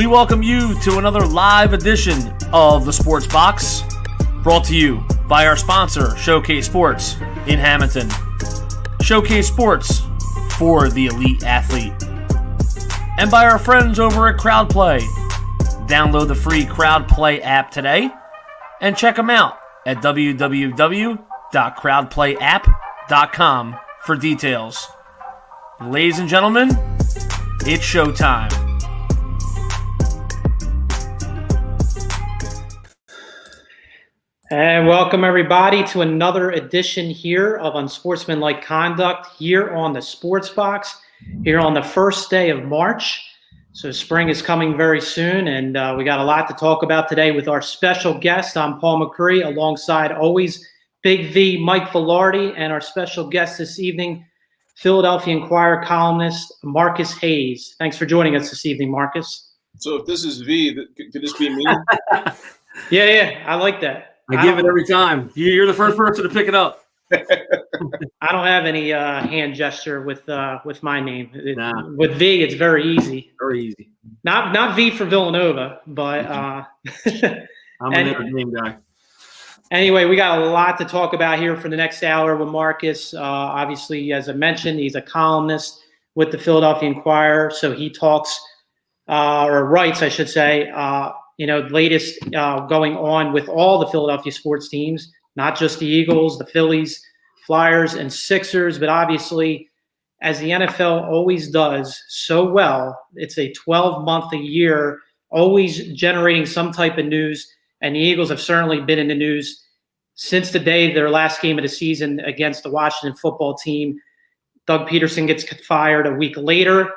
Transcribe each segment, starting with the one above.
We welcome you to another live edition of the Sports Box, brought to you by our sponsor, Showcase Sports in Hamilton. Showcase Sports for the elite athlete. And by our friends over at CrowdPlay. Download the free CrowdPlay app today and check them out at www.crowdplayapp.com for details. Ladies and gentlemen, it's showtime. And welcome everybody to another edition here of Unsportsmanlike Conduct here on the Sports Box, here on the first day of March. So spring is coming very soon, and we got a lot to talk about today with our special guest. I'm Paul Macrie, alongside always Big V, Mike Velardi, and our special guest this evening, Philadelphia Inquirer columnist Marcus Hayes. Thanks for joining us this evening, Marcus. So if this is V, could this be me? Yeah, I like that. I give it every time. You're the first person to pick it up. I don't have any hand gesture with my name. Nah. With V, it's very easy. Very easy. Not V for Villanova, but I'm an entertaining guy. Anyway, we got a lot to talk about here for the next hour with Marcus. Obviously, as I mentioned, he's a columnist with the Philadelphia Inquirer, so he talks or writes, I should say, latest going on with all the Philadelphia sports teams, not just the Eagles, the Phillies, Flyers, and Sixers, but obviously, as the NFL always does so well, it's a 12-month a year, always generating some type of news, and the Eagles have certainly been in the news since the day their last game of the season against the Washington football team. Doug Peterson gets fired a week later.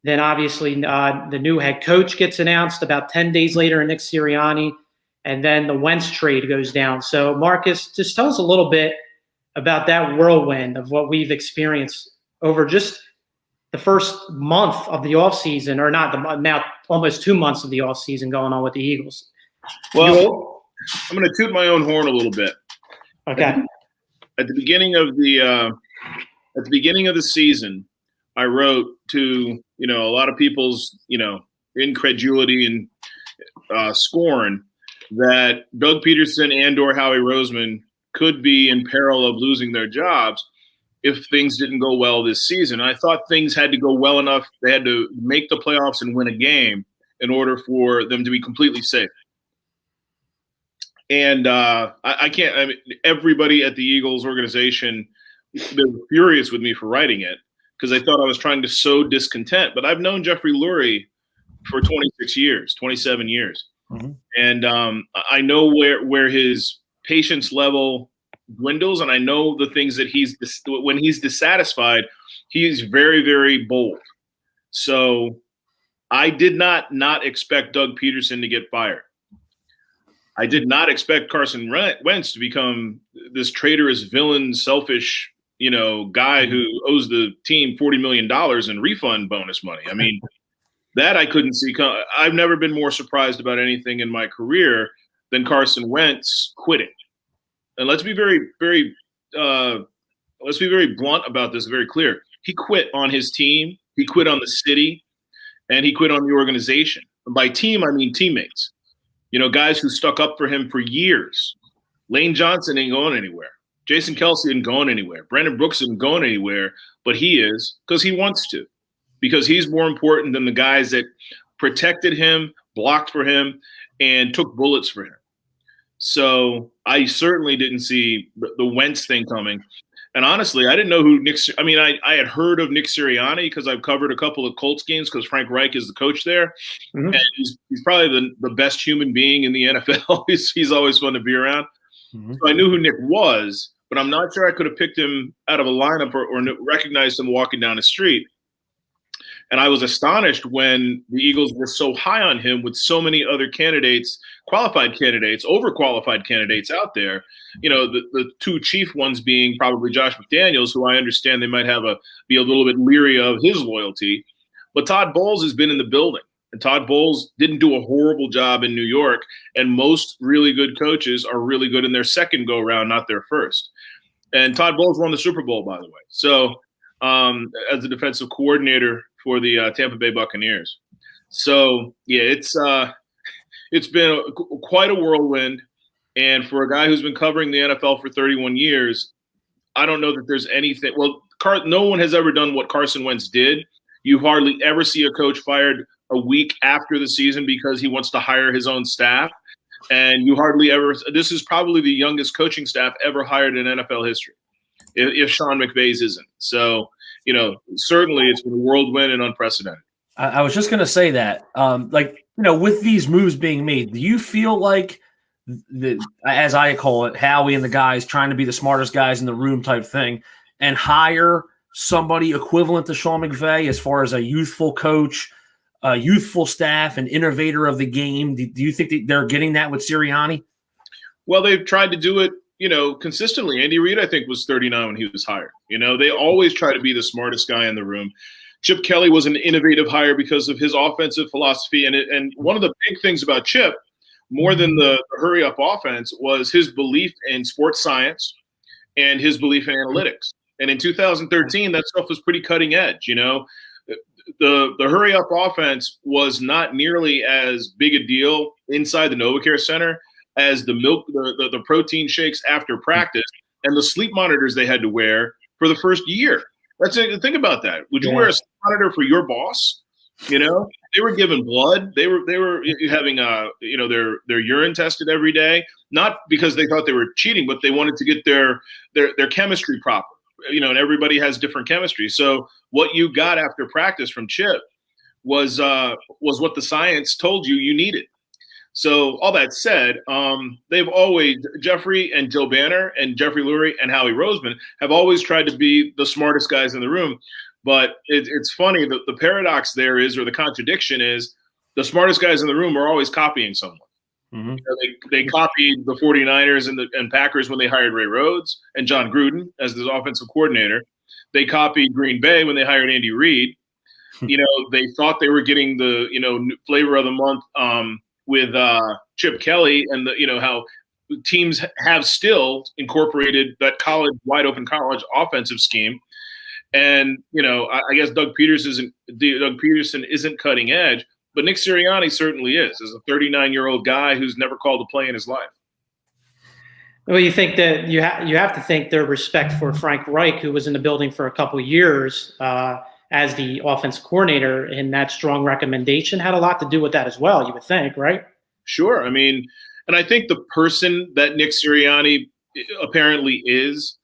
Then obviously the new head coach gets announced about 10 days later, Nick Sirianni, and then the Wentz trade goes down. So Marcus, just tell us a little bit about that whirlwind of what we've experienced over just the first month of the offseason, or now almost 2 months of the offseason going on with the Eagles. Well, I'm going to toot my own horn a little bit. Okay. At the beginning of the season, I wrote to a lot of people's incredulity and scorn that Doug Peterson and/or Howie Roseman could be in peril of losing their jobs if things didn't go well this season. I thought things had to go well enough. They had to make the playoffs and win a game in order for them to be completely safe. And I can't. I mean, everybody at the Eagles organization, they were furious with me for writing it, because they thought I was trying to sow discontent. But I've known Jeffrey Lurie for 27 years. Mm-hmm. And I know where his patience level dwindles, and I know the things that when he's dissatisfied, he's very, very bold. So I did not expect Doug Peterson to get fired. I did not expect Carson Wentz to become this traitorous villain, selfish guy who owes the team $40 million in refund bonus money. I mean, that I couldn't see. I've never been more surprised about anything in my career than Carson Wentz quitting. And let's be very, very, blunt about this. Very clear. He quit on his team. He quit on the city, and he quit on the organization. And by team, I mean teammates. Guys who stuck up for him for years. Lane Johnson ain't going anywhere. Jason Kelce isn't going anywhere. Brandon Brooks isn't going anywhere, but he is, because he wants to, because he's more important than the guys that protected him, blocked for him, and took bullets for him. So I certainly didn't see the Wentz thing coming. And honestly, I didn't know who I had heard of Nick Sirianni because I've covered a couple of Colts games because Frank Reich is the coach there. Mm-hmm. And he's probably the best human being in the NFL. he's always fun to be around. Mm-hmm. So I knew who Nick was, but I'm not sure I could have picked him out of a lineup or recognized him walking down the street. And I was astonished when the Eagles were so high on him with so many other candidates, qualified candidates, overqualified candidates out there. The two chief ones being probably Josh McDaniels, who I understand they might be a little bit leery of his loyalty. But Todd Bowles has been in the building. And Todd Bowles didn't do a horrible job in New York. And most really good coaches are really good in their second go-round, not their first. And Todd Bowles won the Super Bowl, by the way. So as a defensive coordinator for the Tampa Bay Buccaneers. So yeah, it's been quite a whirlwind. And for a guy who's been covering the NFL for 31 years, I don't know that there's anything. Well, no one has ever done what Carson Wentz did. You hardly ever see a coach fired a week after the season because he wants to hire his own staff. And you hardly ever – this is probably the youngest coaching staff ever hired in NFL history, if Sean McVay's isn't. So, certainly it's been a whirlwind and unprecedented. I was just going to say that. With these moves being made, do you feel like – as I call it, Howie and the guys trying to be the smartest guys in the room type thing, and hire somebody equivalent to Sean McVay as far as a youthful coach, a youthful staff, an innovator of the game? Do you think that they're getting that with Sirianni? Well, they've tried to do it, consistently. Andy Reid, I think, was 39 when he was hired. They always try to be the smartest guy in the room. Chip Kelly was an innovative hire because of his offensive philosophy. And one of the big things about Chip, more than the hurry-up offense, was his belief in sports science and his belief in analytics. And in 2013, that stuff was pretty cutting edge. The hurry-up offense was not nearly as big a deal inside the NovaCare Center as the protein shakes after practice and the sleep monitors they had to wear for the first year. Think about that. Would you wear a sleep monitor for your boss? They were given blood. They were having their urine tested every day, not because they thought they were cheating, but they wanted to get their chemistry proper. And everybody has different chemistry. So what you got after practice from Chip was what the science told you needed. So all that said, they've always, Jeffrey and Joe Banner and Jeffrey Lurie and Howie Roseman have always tried to be the smartest guys in the room. But it's funny that the paradox there is, or the contradiction is, the smartest guys in the room are always copying someone. Mm-hmm. They copied the 49ers and Packers when they hired Ray Rhodes and John Gruden as the offensive coordinator. They copied Green Bay when they hired Andy Reid. They thought they were getting the flavor of the month with Chip Kelly, and how teams have still incorporated that wide open college offensive scheme. And, I guess Doug Peterson isn't cutting edge, but Nick Sirianni certainly is, as a 39-year-old guy who's never called a play in his life. Well, you think that you have to think their respect for Frank Reich, who was in the building for a couple of years as the offensive coordinator, and that strong recommendation had a lot to do with that as well, you would think, right? Sure. I mean, and I think the person that Nick Sirianni apparently is,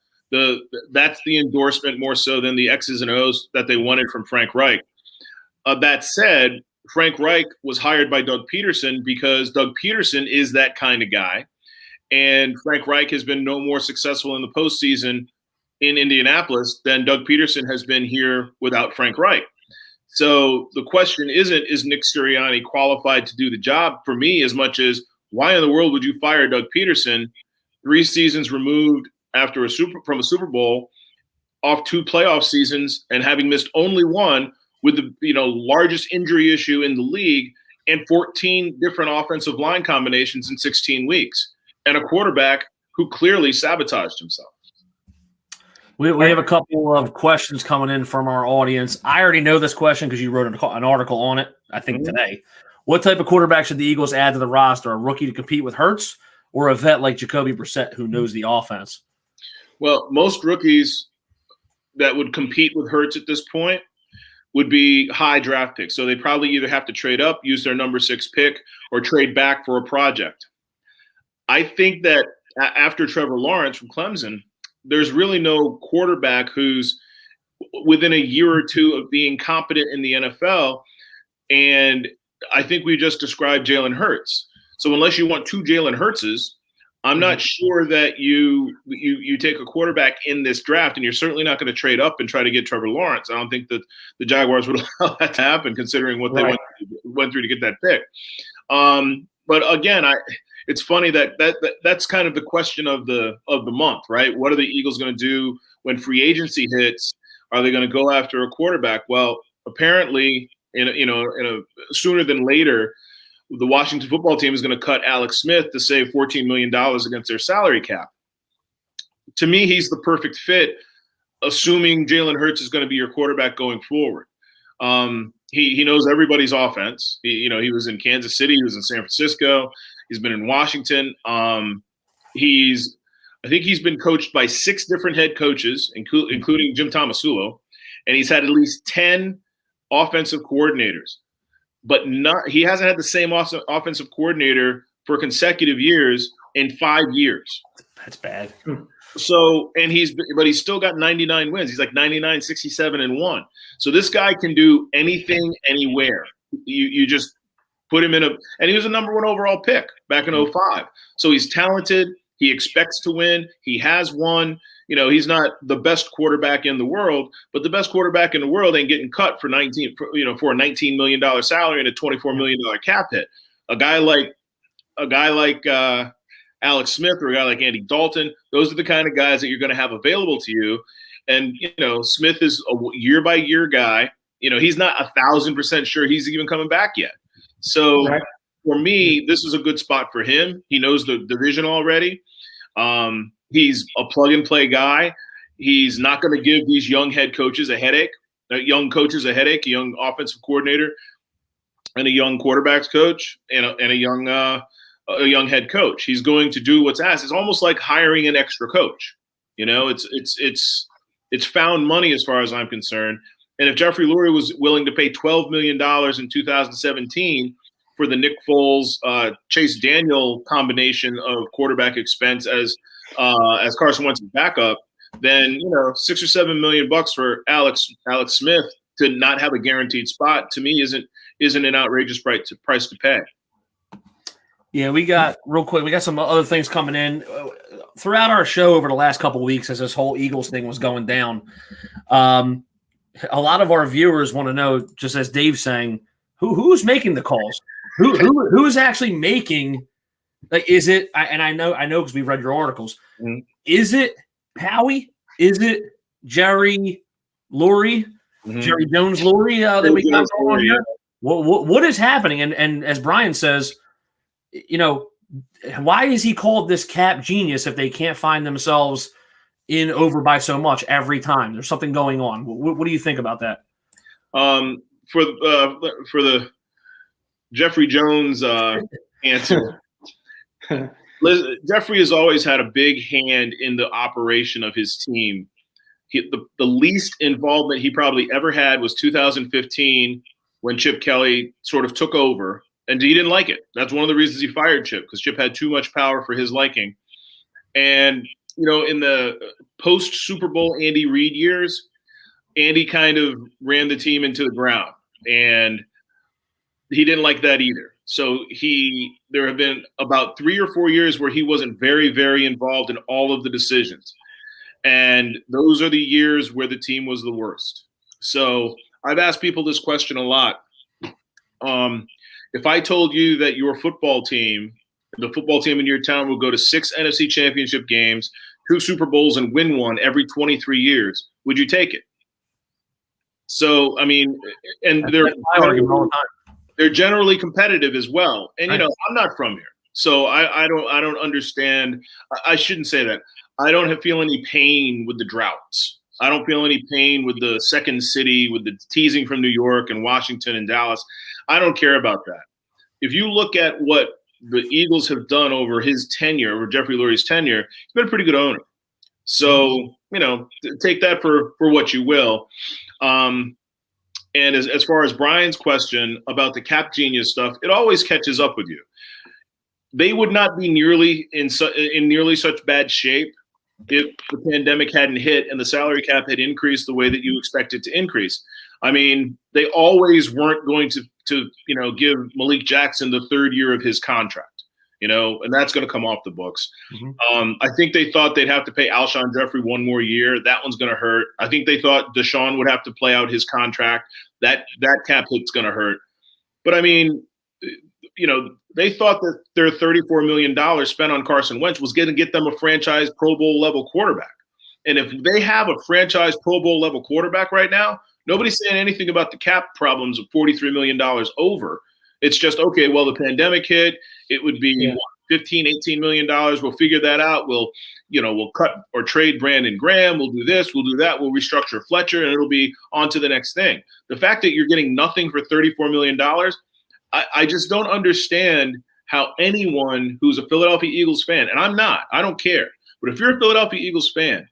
that's the endorsement more so than the X's and O's that they wanted from Frank Reich. That said, Frank Reich was hired by Doug Peterson because Doug Peterson is that kind of guy. And Frank Reich has been no more successful in the postseason in Indianapolis than Doug Peterson has been here without Frank Reich. So the question isn't, is Nick Sirianni qualified to do the job, for me, as much as why in the world would you fire Doug Peterson 3 seasons removed from a Super Bowl, off 2 playoff seasons, and having missed only one, with the largest injury issue in the league, and 14 different offensive line combinations in 16 weeks, and a quarterback who clearly sabotaged himself. We have a couple of questions coming in from our audience. I already know this question because you wrote an article on it, I think, today. What type of quarterback should the Eagles add to the roster? A rookie to compete with Hurts, or a vet like Jacoby Brissett who knows the offense? Well, most rookies that would compete with Hurts at this point would be high draft picks. So they probably either have to trade up, use their number 6 pick, or trade back for a project. I think that after Trevor Lawrence from Clemson, there's really no quarterback who's within a year or two of being competent in the NFL. And I think we just described Jalen Hurts. So unless you want 2 Jalen Hurtses, I'm not sure that you take a quarterback in this draft, and you're certainly not going to trade up and try to get Trevor Lawrence. I don't think that the Jaguars would allow that to happen, considering what they went through to get that pick. But again, it's funny that's kind of the question of the month, right? What are the Eagles going to do when free agency hits? Are they going to go after a quarterback? Well, apparently, sooner than later, the Washington football team is going to cut Alex Smith to save $14 million against their salary cap. To me, he's the perfect fit, assuming Jalen Hurts is going to be your quarterback going forward. He knows everybody's offense. He was in Kansas City. He was in San Francisco. He's been in Washington. I think he's been coached by 6 different head coaches, including Jim Tomasulo, and he's had at least 10 offensive coordinators. But he hasn't had the same offensive coordinator for consecutive years in 5 years. That's bad. So, but he's still got 99 wins. He's like 99, 67, and 1. So this guy can do anything, anywhere. You just put him and he was a number 1 overall pick back in 2005. So he's talented. He expects to win. He has won. He's not the best quarterback in the world, but the best quarterback in the world ain't getting cut for a $19 million salary and a $24 million cap hit. A guy like Alex Smith or a guy like Andy Dalton, those are the kind of guys that you're going to have available to you. And, Smith is a year-by-year guy. He's not 1,000% sure he's even coming back yet. So for me, this is a good spot for him. He knows the division already. He's a plug-and-play guy. He's not going to give these young coaches a headache, a young offensive coordinator, and a young quarterbacks coach, and a young head coach. He's going to do what's asked. It's almost like hiring an extra coach. It's found money as far as I'm concerned. And if Jeffrey Lurie was willing to pay $12 million in 2017 for the Nick Foles, Chase Daniel combination of quarterback expense as Carson Wentz's backup, then $6 or $7 million for Alex Smith to not have a guaranteed spot, to me isn't an outrageous price to pay. Yeah, we got some other things coming in throughout our show over the last couple of weeks as this whole Eagles thing was going down. A lot of our viewers want to know, just as Dave's saying, who's making the calls? Who's actually making? Like, is it? And I know because we read your articles. Mm-hmm. Is it Howie? Is it Jerry Lurie? Mm-hmm. Jerry Jones Lurie that we got on here? What is happening? And as Brian says, why is he called this cap genius if they can't find themselves in over by so much every time? There's something going on. What do you think about that? For the Jeffrey Jones answer, Jeffrey has always had a big hand in the operation of his team. The least involvement he probably ever had was 2015 when Chip Kelly sort of took over. And he didn't like it. That's one of the reasons he fired Chip, because Chip had too much power for his liking. And, in the post-Super Bowl Andy Reid years, Andy kind of ran the team into the ground. And he didn't like that either. So there have been about 3 or 4 years where he wasn't very, very involved in all of the decisions. And those are the years where the team was the worst. So I've asked people this question a lot. If I told you that your football team, the football team in your town, would go to 6 NFC championship games, 2 Super Bowls, and win one every 23 years, would you take it? So, and they're generally competitive as well. And, I'm not from here, so I don't understand. I shouldn't say that. I don't feel any pain with the droughts. I don't feel any pain with the second city, with the teasing from New York and Washington and Dallas. I don't care about that. If you look at what the Eagles have done over his tenure, over Jeffrey Lurie's tenure, he's been a pretty good owner. So, take that for what you will. And as far as Brian's question about the cap genius stuff, it always catches up with you. They would not be nearly in nearly such bad shape if the pandemic hadn't hit and the salary cap had increased the way that you expect it to increase. They always weren't going to give Malik Jackson the 3rd year of his contract, and that's going to come off the books. Mm-hmm. I think they thought they'd have to pay Alshon Jeffrey 1 more year. That one's going to hurt. I think they thought Deshaun would have to play out his contract. That cap hit's going to hurt. But they thought that their $34 million spent on Carson Wentz was going to get them a franchise Pro Bowl level quarterback. And if they have a franchise Pro Bowl level quarterback right now, nobody's saying anything about the cap problems of $43 million over. It's just, okay, well, the pandemic hit. It would be $15, $18 million. We'll figure that out. We'll cut or trade Brandon Graham. We'll do this. We'll do that. We'll restructure Fletcher, and it'll be on to the next thing. The fact that you're getting nothing for $34 million, I just don't understand how anyone who's a Philadelphia Eagles fan, and I'm not, I don't care. But if you're a Philadelphia Eagles fan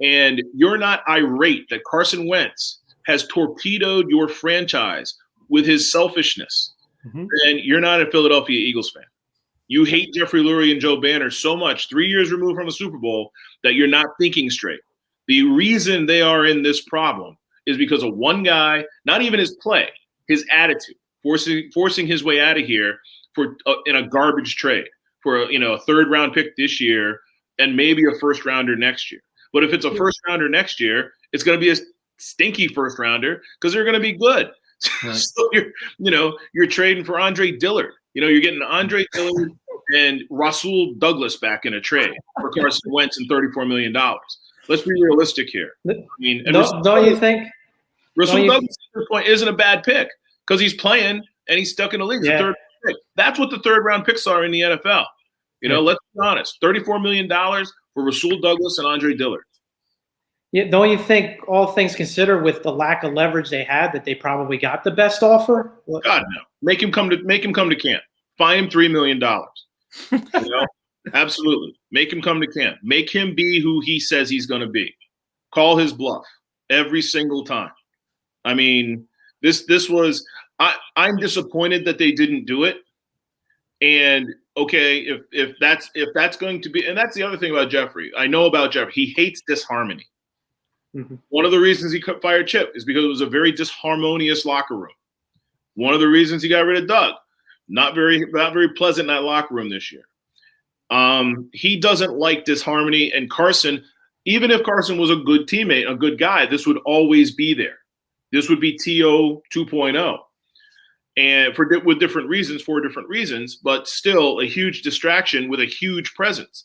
and you're not irate that Carson Wentz has torpedoed your franchise with his selfishness, then you're not a Philadelphia Eagles fan. You hate Jeffrey Lurie and Joe Banner so much, 3 years removed from a Super Bowl, that you're not thinking straight. The reason they are in this problem is because of one guy, not even his play, his attitude, forcing his way out of here in a garbage trade for a third round pick this year and maybe a first rounder next year. But if it's a first rounder next year, it's going to be a stinky first rounder because they're going to be good. Right. So you're trading for Andre Dillard. You're getting Andre Dillard and Rasul Douglas back in a trade for Carson Wentz and $34 million. Let's be realistic here. I mean, don't you think Rasul Douglas at this point isn't a bad pick because he's playing and he's stuck in the league. Yeah. Third pick. That's what the third round picks are in the NFL. Let's be honest. $34 million for Rasul Douglas and Andre Dillard. Yeah, don't you think, all things considered, with the lack of leverage they had, that they probably got the best offer? God, no. Make him come to camp. Fine him $3 million. Absolutely. Make him come to camp. Make him be who he says he's going to be. Call his bluff every single time. I mean, this was. I'm disappointed that they didn't do it. And okay, if that's going to be, and that's the other thing about Jeffrey. I know about Jeffrey. He hates disharmony. Mm-hmm. One of the reasons he fired Chip is because it was a very disharmonious locker room. One of the reasons he got rid of Doug, not very pleasant in that locker room this year. He doesn't like disharmony, and Carson, even if Carson was a good teammate, a good guy, this would always be there. This would be TO 2.0. And for different reasons, but still a huge distraction with a huge presence.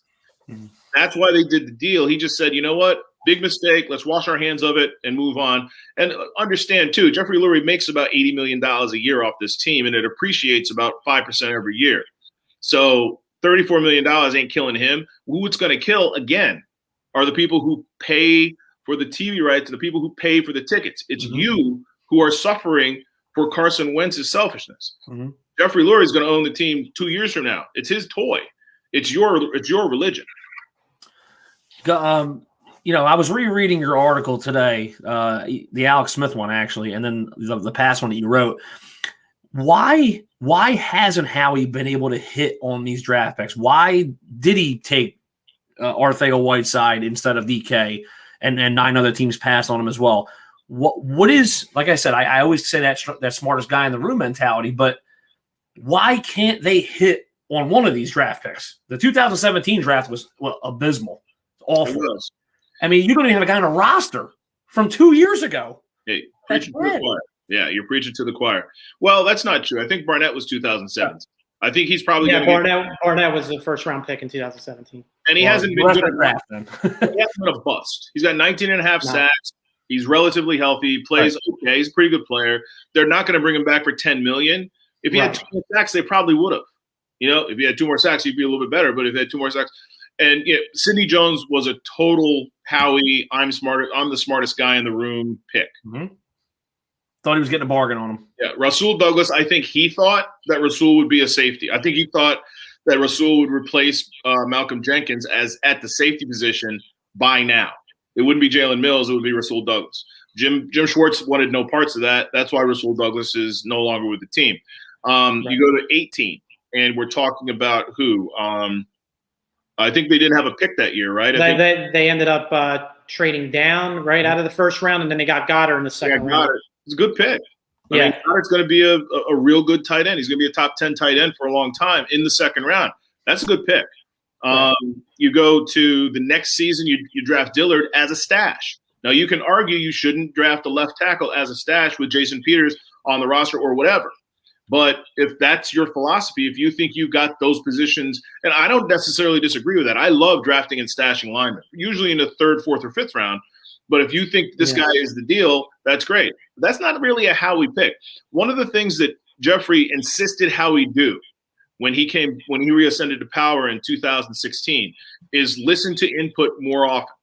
Mm-hmm. That's why they did the deal. He just said, you know what? Big mistake. Let's wash our hands of it and move on. And understand, too, Jeffrey Lurie makes about $80 million a year off this team, and it appreciates about 5% every year. So $34 million ain't killing him. Who it's going to kill, again, are the people who pay for the TV rights and the people who pay for the tickets. It's you who are suffering for Carson Wentz's selfishness. Mm-hmm. Jeffrey Lurie is going to own the team 2 years from now. It's his toy. It's your religion. I was rereading your article today, the Alex Smith one, actually, and then the past one that you wrote. Why hasn't Howie been able to hit on these draft picks? Why did he take Arcega-Whiteside instead of DK, and 9 other teams passed on him as well? What is, like I said, I always say that smartest guy in the room mentality, but why can't they hit on one of these draft picks? The 2017 draft was abysmal. Awful. I mean, you don't even have a guy on a roster from 2 years ago. Hey, preaching to the choir. Yeah, you're preaching to the choir. Well, that's not true. I think Barnett was 2007. Yeah. I think he's probably Barnett was the first round pick in 2017. And he hasn't been good at he hasn't been a bust. He's got 19 and a half sacks. He's relatively healthy. Plays okay. He's a pretty good player. They're not going to bring him back for $10 million. If he had 2 more sacks, they probably would have. If he had 2 more sacks, he'd be a little bit better. But if he had 2 more sacks, and Sidney Jones was a total Howie, I'm the smartest guy in the room pick. Mm-hmm. Thought he was getting a bargain on him. Yeah, Rasul Douglas, I think he thought that Rasul would be a safety. I think he thought that Rasul would replace Malcolm Jenkins at the safety position by now. It wouldn't be Jalen Mills. It would be Rasul Douglas. Jim Schwartz wanted no parts of that. That's why Rasul Douglas is no longer with the team. Right. You go to 18, and we're talking about who? I think they didn't have a pick that year, right? They ended up trading down out of the first round, and then they got Goddard in the second round. It's a good pick. I mean, Goddard's going to be a real good tight end. He's going to be a top 10 tight end for a long time in the second round. That's a good pick. You go to the next season, you draft Dillard as a stash. Now, you can argue you shouldn't draft a left tackle as a stash with Jason Peters on the roster or whatever. But if that's your philosophy, if you think you got those positions, and I don't necessarily disagree with that. I love drafting and stashing linemen, usually in the 3rd, 4th, or 5th round. But if you think this guy is the deal, that's great. But that's not really a Howie pick. One of the things that Jeffrey insisted Howie do when he reascended to power in 2016 is listen to input more often.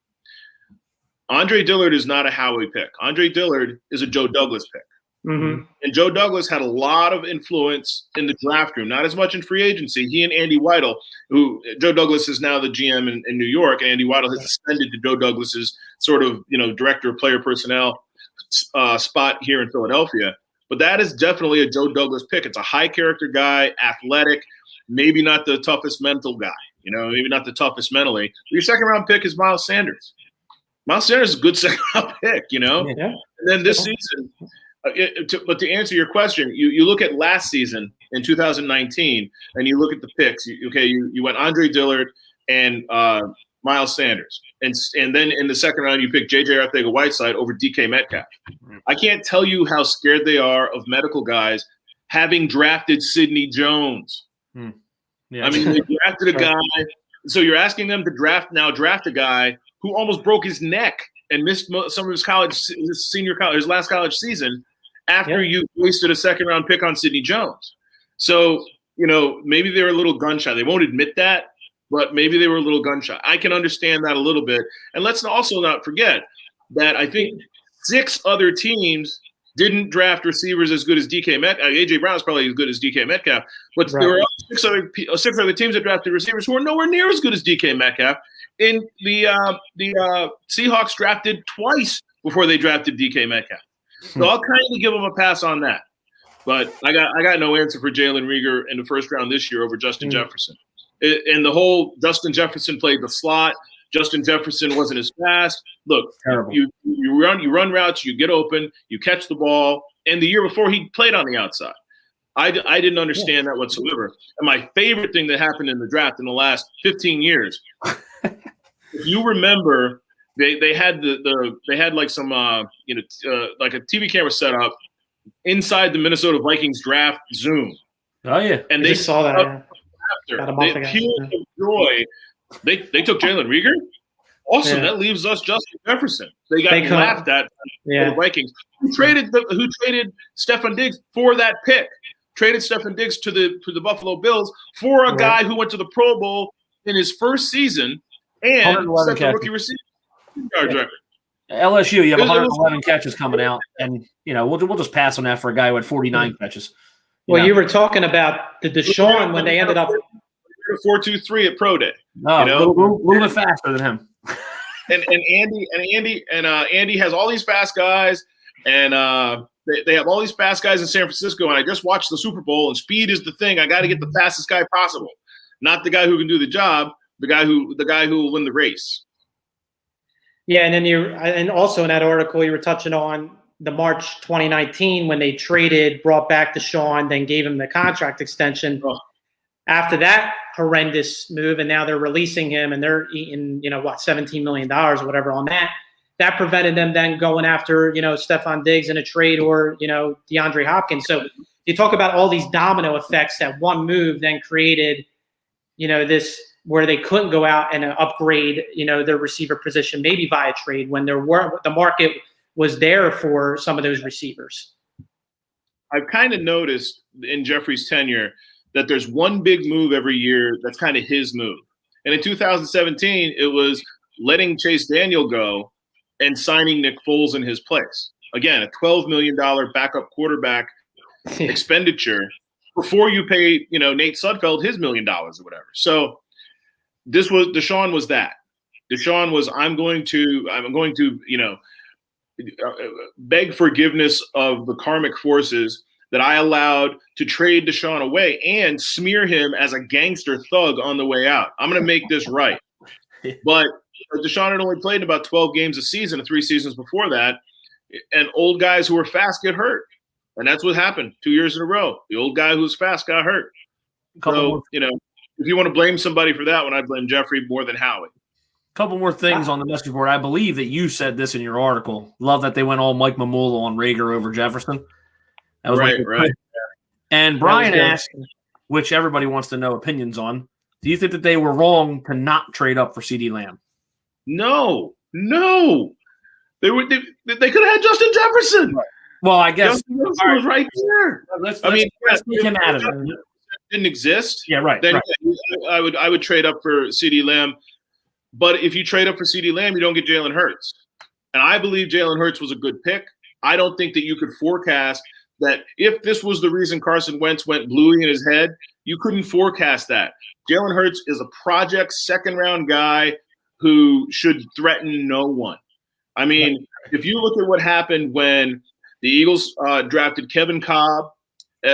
Andre Dillard is not a Howie pick. Andre Dillard is a Joe Douglas pick. Mm-hmm. And Joe Douglas had a lot of influence in the draft room, not as much in free agency. He and Andy Weidel, who Joe Douglas is now the GM in New York, and Andy Weidel has ascended to Joe Douglas's sort of, director of player personnel spot here in Philadelphia. But that is definitely a Joe Douglas pick. It's a high character guy, athletic, maybe not the toughest mental guy, maybe not the toughest mentally. But your second round pick is Miles Sanders. Miles Sanders is a good second round pick, Yeah. And then this season, but to answer your question, you look at last season in 2019, and you look at the picks. You went Andre Dillard and Miles Sanders, and then in the second round you pick J.J. Arcega-Whiteside over DK Metcalf. I can't tell you how scared they are of medical guys having drafted Sidney Jones. Yeah. I mean, they drafted a guy. So you're asking them to draft a guy who almost broke his neck and missed some of his last college season after you wasted a second round pick on Sidney Jones. So, maybe they were a little gun shy. They won't admit that, but maybe they were a little gun shy. I can understand that a little bit. And let's also not forget that I think 6 other teams didn't draft receivers as good as DK Metcalf. A.J. Brown is probably as good as DK Metcalf, but there were 6 other teams that drafted receivers who are nowhere near as good as DK Metcalf. And the Seahawks drafted twice before they drafted DK Metcalf. So I'll kind of give them a pass on that. But I got no answer for Jalen Reagor in the first round this year over Justin Jefferson. And the whole Justin Jefferson played the slot. Justin Jefferson wasn't as fast. Look, you run routes, you get open, you catch the ball. And the year before, he played on the outside. I didn't understand that whatsoever. And my favorite thing that happened in the draft in the last 15 years, if you remember, they had like some like a TV camera set up inside the Minnesota Vikings draft Zoom. Oh yeah, and they saw that after they appealed to joy. They took Jalen Reagor. Awesome. That leaves us Justin Jefferson. They got laughed at by the Vikings. Who traded Stefon Diggs for that pick? Traded Stefon Diggs to the Buffalo Bills for a guy who went to the Pro Bowl in his first season and set the rookie receiver yards record. LSU, you have 111 catches coming out, and we'll just pass on that for a guy who had 49 catches. You were talking about the Deshaun when they ended up 4.23 at Pro Day. A little bit faster than him. and Andy has all these fast guys, and they have all these fast guys in San Francisco. And I just watched the Super Bowl, and speed is the thing. I got to get the fastest guy possible, not the guy who can do the job, the guy who will win the race. Yeah, and then and also in that article you were touching on the March 2019 when they brought back Deshaun, then gave him the contract extension. Oh. After that horrendous move, and now they're releasing him, and they're eating, $17 million or whatever on that. That prevented them then going after, Stefon Diggs in a trade or, DeAndre Hopkins. So you talk about all these domino effects that one move then created, this where they couldn't go out and upgrade, their receiver position, maybe via trade when the market was there for some of those receivers. I've kind of noticed in Jeffrey's tenure that there's one big move every year that's kind of his move. And in 2017, it was letting Chase Daniel go and signing Nick Foles in his place. Again, a $12 million backup quarterback expenditure before you pay, Nate Sudfeld his $1 million or whatever. So Deshaun was that. Deshaun was, I'm going to, beg forgiveness of the karmic forces that I allowed to trade Deshaun away and smear him as a gangster thug on the way out. I'm going to make this right. But Deshaun had only played about 12 games a season, 3 seasons before that, and old guys who are fast get hurt. And that's what happened 2 years in a row. The old guy who's fast got hurt. So, if you want to blame somebody for that one, I'd blame Jeffrey more than Howie. Couple more things on the message board. I believe that you said this in your article. Love that they went all Mike Mamula on Reagor over Jefferson. That was right. And Brian asked, which everybody wants to know opinions on, do you think that they were wrong to not trade up for CeeDee Lamb? No. They could have had Justin Jefferson. Well, I guess Justin Jefferson was right there. Let's take him out of it. didn't exist, Yeah, right. then right. I would trade up for CeeDee Lamb. But if you trade up for CeeDee Lamb, you don't get Jalen Hurts. And I believe Jalen Hurts was a good pick. I don't think that you could forecast that if this was the reason Carson Wentz went bluey in his head, you couldn't forecast that. Jalen Hurts is a project second-round guy who should threaten no one. I mean, if you look at what happened when the Eagles drafted Kevin Cobb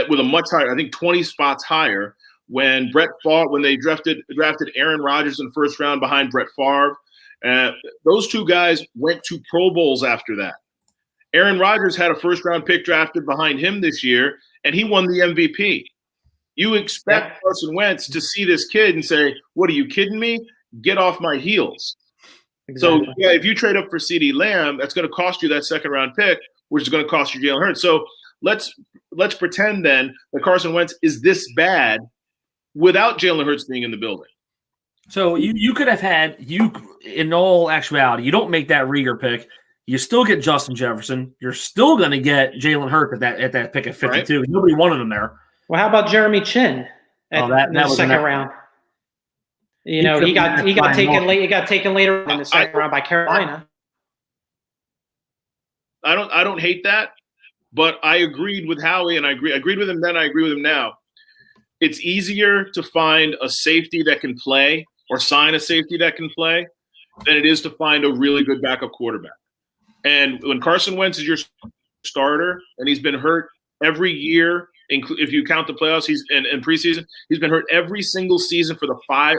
with a much higher, I think 20 spots higher, when they drafted Aaron Rodgers in the first round behind Brett Favre, those two guys went to Pro Bowls after that. Aaron Rodgers had a first-round pick drafted behind him this year, and he won the MVP. You expect Carson Wentz to see this kid and say, "What, are you kidding me? Get off my heels." Exactly. So, yeah, if you trade up for CeeDee Lamb, that's going to cost you that second-round pick, which is going to cost you Jalen Hurts. So let's pretend then that Carson Wentz is this bad without Jalen Hurts being in the building. So you could have had in all actuality, you don't make that Rieger pick. You still get Justin Jefferson. You're still going to get Jalen Hurts at that pick at 52. Right. Nobody wanted him there. Well, how about Jeremy Chin in the second round? You know, he got taken late. He got taken later in the second round by Carolina. I don't hate that, but I agreed with Howie, and I agreed with him then. I agree with him now. It's easier to find a safety that can play or sign a safety that can play than it is to find a really good backup quarterback. And when Carson Wentz is your starter and he's been hurt every year, if you count the playoffs, in preseason, he's been hurt every single season for the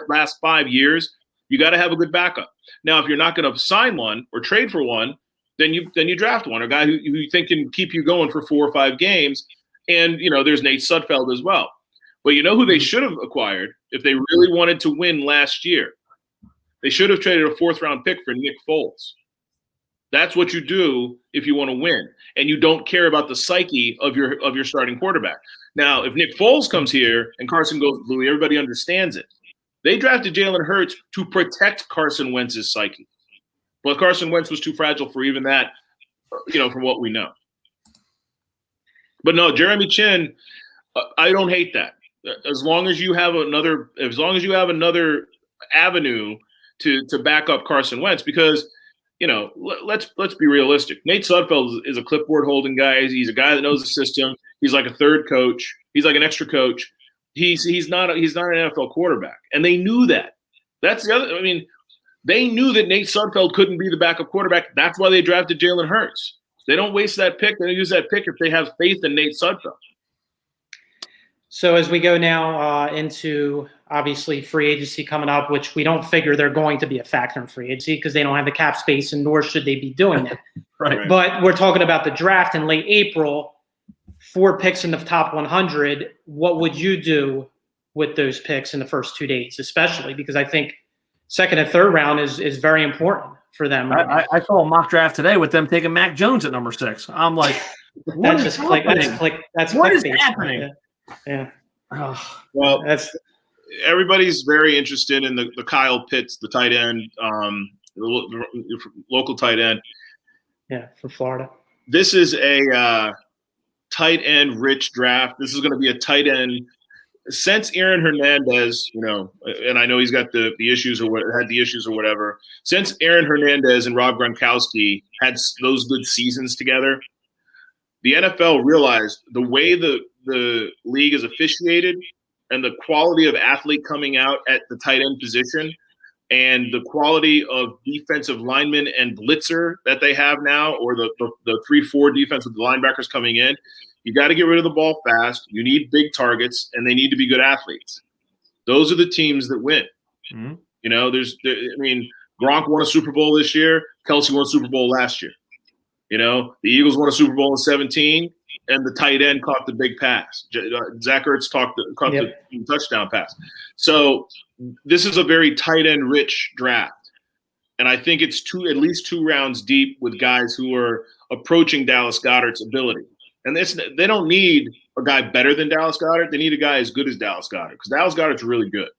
last 5 years. You got to have a good backup. Now, if you're not going to sign one or trade for one, then you draft one, a guy who you think can keep you going for 4 or 5 games. And, you know, there's Nate Sudfeld as well. But you know who they should have acquired if they really wanted to win last year? They should have traded a 4th-round pick for Nick Foles. That's what you do if you want to win, and you don't care about the psyche of your starting quarterback. Now, if Nick Foles comes here and Carson goes blue, everybody understands it. They drafted Jalen Hurts to protect Carson Wentz's psyche. But Carson Wentz was too fragile for even that, you know, from what we know. But no, Jeremy Chin, I don't hate that. As long as you have another avenue to back up Carson Wentz, because you know, let's be realistic. Nate Sudfeld is a clipboard holding guy. He's a guy that knows the system. He's like a third coach. He's like an extra coach. He's not an NFL quarterback, and they knew that. That's the other. I mean, they knew that Nate Sudfeld couldn't be the backup quarterback. That's why they drafted Jalen Hurts. They don't waste that pick. They use that pick if they have faith in Nate Sudfeld. So as we go now into obviously free agency coming up, which we don't figure they're going to be a factor in free agency because they don't have the cap space, and nor should they be doing it. Right. But we're talking about the draft in late April, 4 picks in the top 100. What would you do with those picks in the first 2 days, especially because I think second and third round is very important for them. I saw a mock draft today with them taking Mac Jones at number 6. I'm like, what is happening? Yeah. Oh. Well, everybody's very interested in the Kyle Pitts, the tight end, the local tight end. Yeah, from Florida. This is a tight end rich draft. This is going to be a tight end since Aaron Hernandez, you know, and I know he's got the issues or had the issues or whatever. Since Aaron Hernandez and Rob Gronkowski had those good seasons together, the NFL realized the way the league is officiated and the quality of athlete coming out at the tight end position and the quality of defensive linemen and blitzer that they have now, or the 3-4 defense with the linebackers coming in, you got to get rid of the ball fast. You need big targets, and they need to be good athletes. Those are the teams that win. Mm-hmm. You know, Gronk won a Super Bowl this year. Kelsey won a Super Bowl last year. You know, the Eagles won a Super Bowl in 2017, and the tight end caught the big pass. Zach Ertz caught the touchdown pass. So this is a very tight end rich draft, and I think it's at least 2 rounds deep with guys who are approaching Dallas Goedert's ability. And they don't need a guy better than Dallas Goedert. They need a guy as good as Dallas Goedert because Dallas Goedert's really good.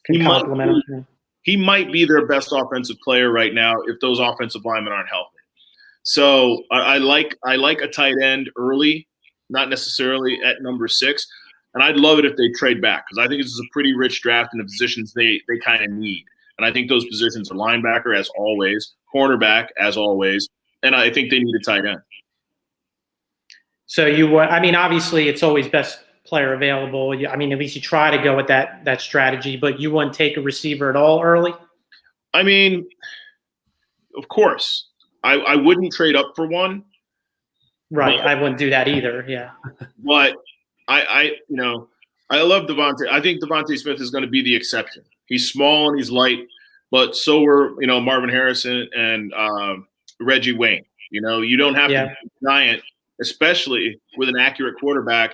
He might be their best offensive player right now if those offensive linemen aren't healthy. So I like a tight end early, not necessarily at number 6. And I'd love it if they trade back because I think this is a pretty rich draft in the positions they kind of need. And I think those positions are linebacker, as always, cornerback, as always, and I think they need a tight end. So obviously it's always best player available. At least you try to go with that strategy, but you wouldn't take a receiver at all early? I mean, of course. I wouldn't trade up for one. Right. I wouldn't do that either. Yeah. But I love Devontae. I think Devontae Smith is going to be the exception. He's small and he's light, but so are, Marvin Harrison and Reggie Wayne. You don't have to be giant, especially with an accurate quarterback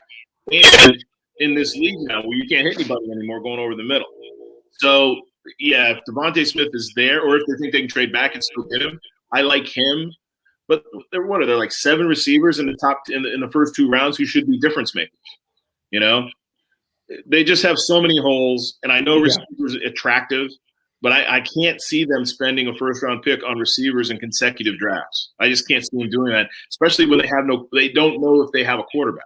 and in this league now where you can't hit anybody anymore going over the middle. So, yeah, if Devontae Smith is there or if they think they can trade back and still get him, I like him. But there like 7 receivers in the top in the first 2 rounds who should be difference makers. They just have so many holes, and I know receivers are attractive, but I can't see them spending a first-round pick on receivers in consecutive drafts. I just can't see them doing that, especially when they don't know if they have a quarterback.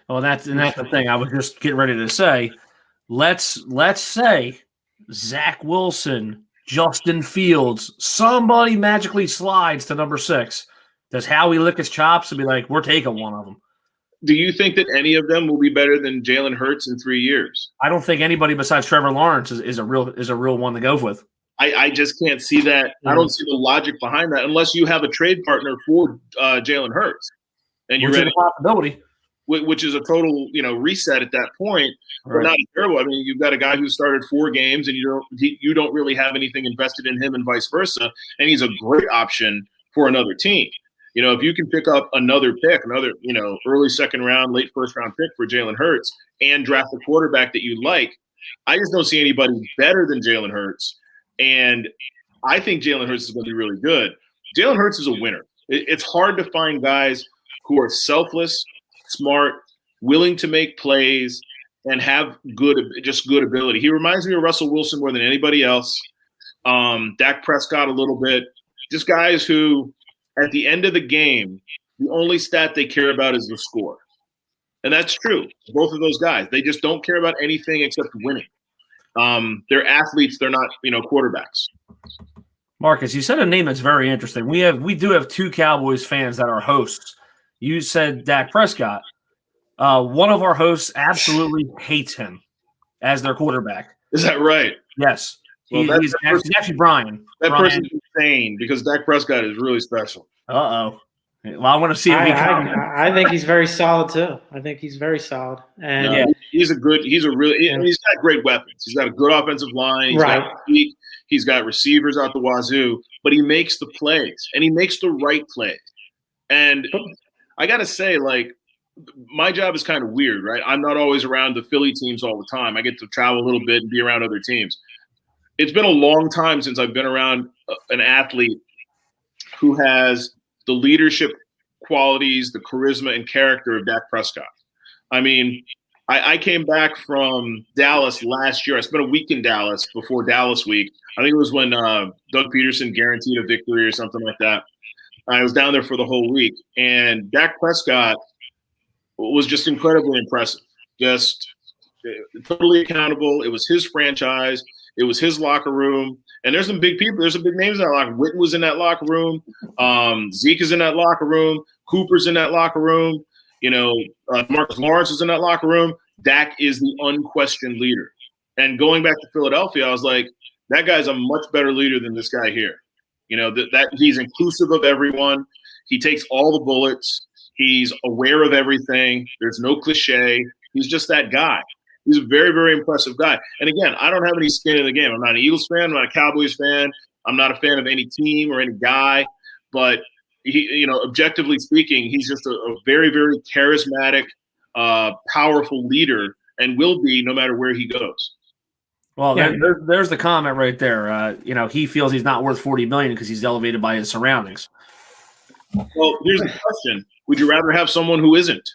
Well, that's the thing. I was just getting ready to say. Let's say Zach Wilson, Justin Fields, somebody magically slides to number 6. Does Howie lick his chops and be like, "We're taking one of them"? Do you think that any of them will be better than Jalen Hurts in 3 years? I don't think anybody besides Trevor Lawrence is a real one to go with. I just can't see that. I don't see the logic behind that unless you have a trade partner for Jalen Hurts, and you're ready. Which is a possibility. Which is a total reset at that point, but not terrible. I mean, you've got a guy who started 4 games, and you don't really have anything invested in him, and vice versa. And he's a great option for another team. If you can pick up another pick, early second round, late first round pick for Jalen Hurts and draft a quarterback that you like, I just don't see anybody better than Jalen Hurts. And I think Jalen Hurts is going to be really good. Jalen Hurts is a winner. It's hard to find guys who are selfless, smart, willing to make plays, and have good ability. He reminds me of Russell Wilson more than anybody else. Dak Prescott a little bit. Just guys who, at the end of the game, the only stat they care about is the score. And that's true. Both of those guys. They just don't care about anything except winning. They're athletes. They're not, quarterbacks. Marcus, you said a name that's very interesting. We do have 2 Cowboys fans that are hosts. You said Dak Prescott. One of our hosts absolutely hates him as their quarterback. Is that right? Yes. Well, he's actually Brian. That person's insane because Dak Prescott is really special. Uh-oh. Well, I want to see if I think he's very solid too. I think he's very solid. And he's got great weapons. He's got a good offensive line. He's got receivers out the wazoo, but he makes the plays and he makes the right plays. And I got to say, my job is kind of weird, right? I'm not always around the Philly teams all the time. I get to travel a little bit and be around other teams. It's been a long time since I've been around an athlete who has the leadership qualities, the charisma and character of Dak Prescott. I mean, I came back from Dallas last year. I spent a week in Dallas before Dallas week. I think it was when Doug Peterson guaranteed a victory or something like that. I was down there for the whole week. And Dak Prescott was just incredibly impressive. Just totally accountable. It was his franchise. It was his locker room. And there's some big people. There's some big names in that locker room. Witten was in that locker room. Zeke is in that locker room. Cooper's in that locker room. Marcus Lawrence is in that locker room. Dak is the unquestioned leader. And going back to Philadelphia, I was like, that guy's a much better leader than this guy here. That he's inclusive of everyone. He takes all the bullets. He's aware of everything. There's no cliche. He's just that guy. He's a very, very impressive guy. And again, I don't have any skin in the game. I'm not an Eagles fan. I'm not a Cowboys fan. I'm not a fan of any team or any guy. But he, objectively speaking, he's just a very, very charismatic, powerful leader, and will be no matter where he goes. Well, there's the comment right there. He feels he's not worth $40 million because he's elevated by his surroundings. Well, here's the question: would you rather have someone who isn't?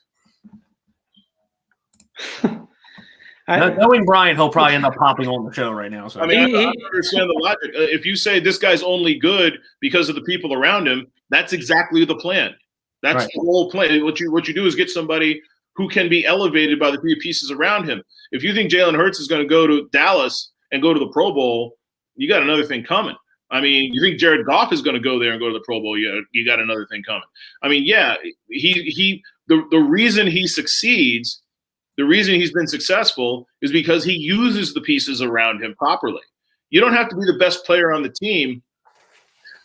Knowing Brian, he'll probably end up popping on the show right now. So. I don't understand the logic. If you say this guy's only good because of the people around him, that's exactly the plan. That's the whole plan. What you do is get somebody who can be elevated by the three pieces around him. If you think Jalen Hurts is going to go to Dallas and go to the Pro Bowl, you got another thing coming. I mean, you think Jared Goff is going to go there and go to the Pro Bowl, you got another thing coming. I mean, yeah, the reason he succeeds, the reason he's been successful is because he uses the pieces around him properly. You don't have to be the best player on the team.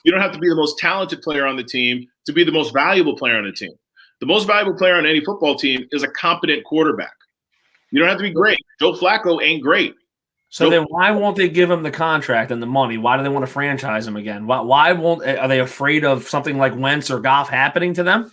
You don't have to be the most talented player on the team to be the most valuable player on the team. The most valuable player on any football team is a competent quarterback. You don't have to be great. Joe Flacco ain't great. So then why won't they give him the contract and the money? Why do they want to franchise him again? Why won't – are they afraid of something like Wentz or Goff happening to them?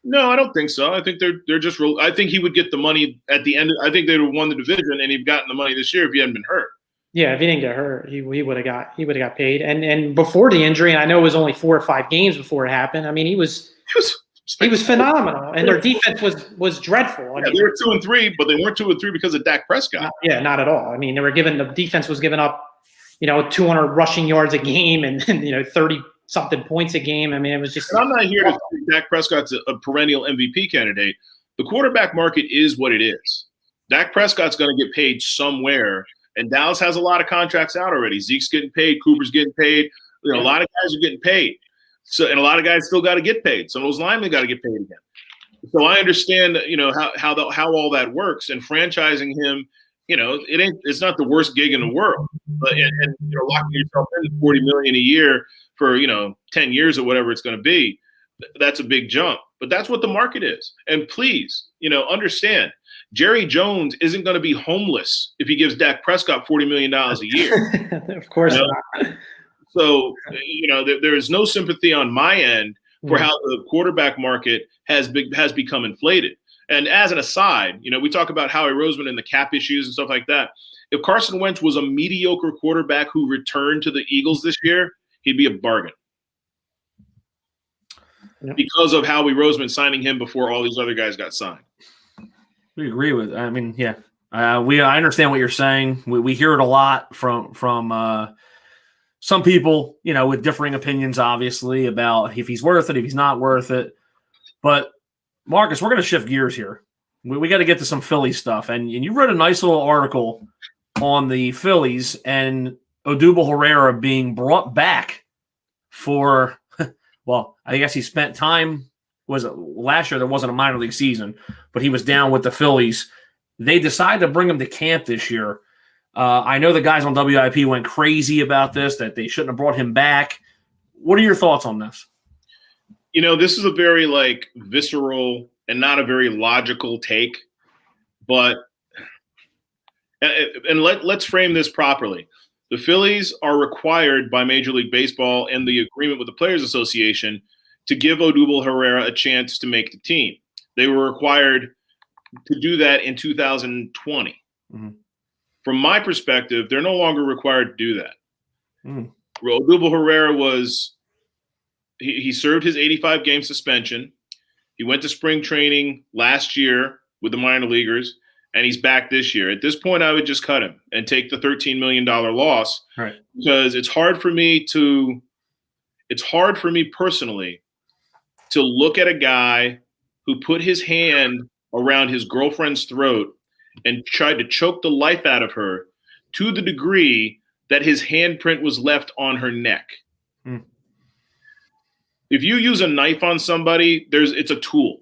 No, I don't think so. I think they're just – I think he would get the money at the end. I think they would have won the division and he'd gotten the money this year if he hadn't been hurt. Yeah, if he didn't get hurt, he would have got paid. And before the injury, and I know it was only 4 or 5 games before it happened. I mean, he was phenomenal, and their defense was dreadful. I mean, they were 2-3, but they weren't 2-3 because of Dak Prescott. Not at all. I mean, the defense was giving up, 200 rushing yards a game and 30 something points a game. I mean, it was just. And I'm not here to say Dak Prescott's a perennial MVP candidate. The quarterback market is what it is. Dak Prescott's going to get paid somewhere. And Dallas has a lot of contracts out already. Zeke's getting paid. Cooper's getting paid. A lot of guys are getting paid. And a lot of guys still got to get paid. Some of those linemen got to get paid again. So I understand, how all that works. And franchising him, it's not the worst gig in the world. But locking yourself into $40 million a year for 10 years or whatever it's going to be, that's a big jump. But that's what the market is. And please, understand. Jerry Jones isn't going to be homeless if he gives Dak Prescott $40 million a year. Of course not. So, there is no sympathy on my end for how the quarterback market has become inflated. And as an aside, we talk about Howie Roseman and the cap issues and stuff like that. If Carson Wentz was a mediocre quarterback who returned to the Eagles this year, he'd be a bargain. Yep. Because of Howie Roseman signing him before all these other guys got signed. We agree with. I mean, yeah. I understand what you're saying. We hear it a lot from some people, with differing opinions, obviously, about if he's worth it, if he's not worth it. But Marcus, we're going to shift gears here. We got to get to some Philly stuff, and you wrote a nice little article on the Phillies and Odubel Herrera being brought back for. Well, I guess he spent time. Was it last year? There wasn't a minor league season, but he was down with the Phillies. They decided to bring him to camp this year. I know the guys on WIP went crazy about this, that they shouldn't have brought him back. What are your thoughts on this? This is a very visceral and not a very logical take, but let's frame this properly. The Phillies are required by Major League Baseball and the agreement with the Players Association to give Odubel Herrera a chance to make the team. They were required to do that in 2020. Mm-hmm. From my perspective, they're no longer required to do that. Mm. Odubel Herrera he served his 85-game suspension. He went to spring training last year with the minor leaguers, and he's back this year. At this point, I would just cut him and take the $13 million loss. Right. Because it's hard for me personally to look at a guy who put his hand around his girlfriend's throat and tried to choke the life out of her to the degree that his handprint was left on her neck. Hmm. If you use a knife on somebody, it's a tool.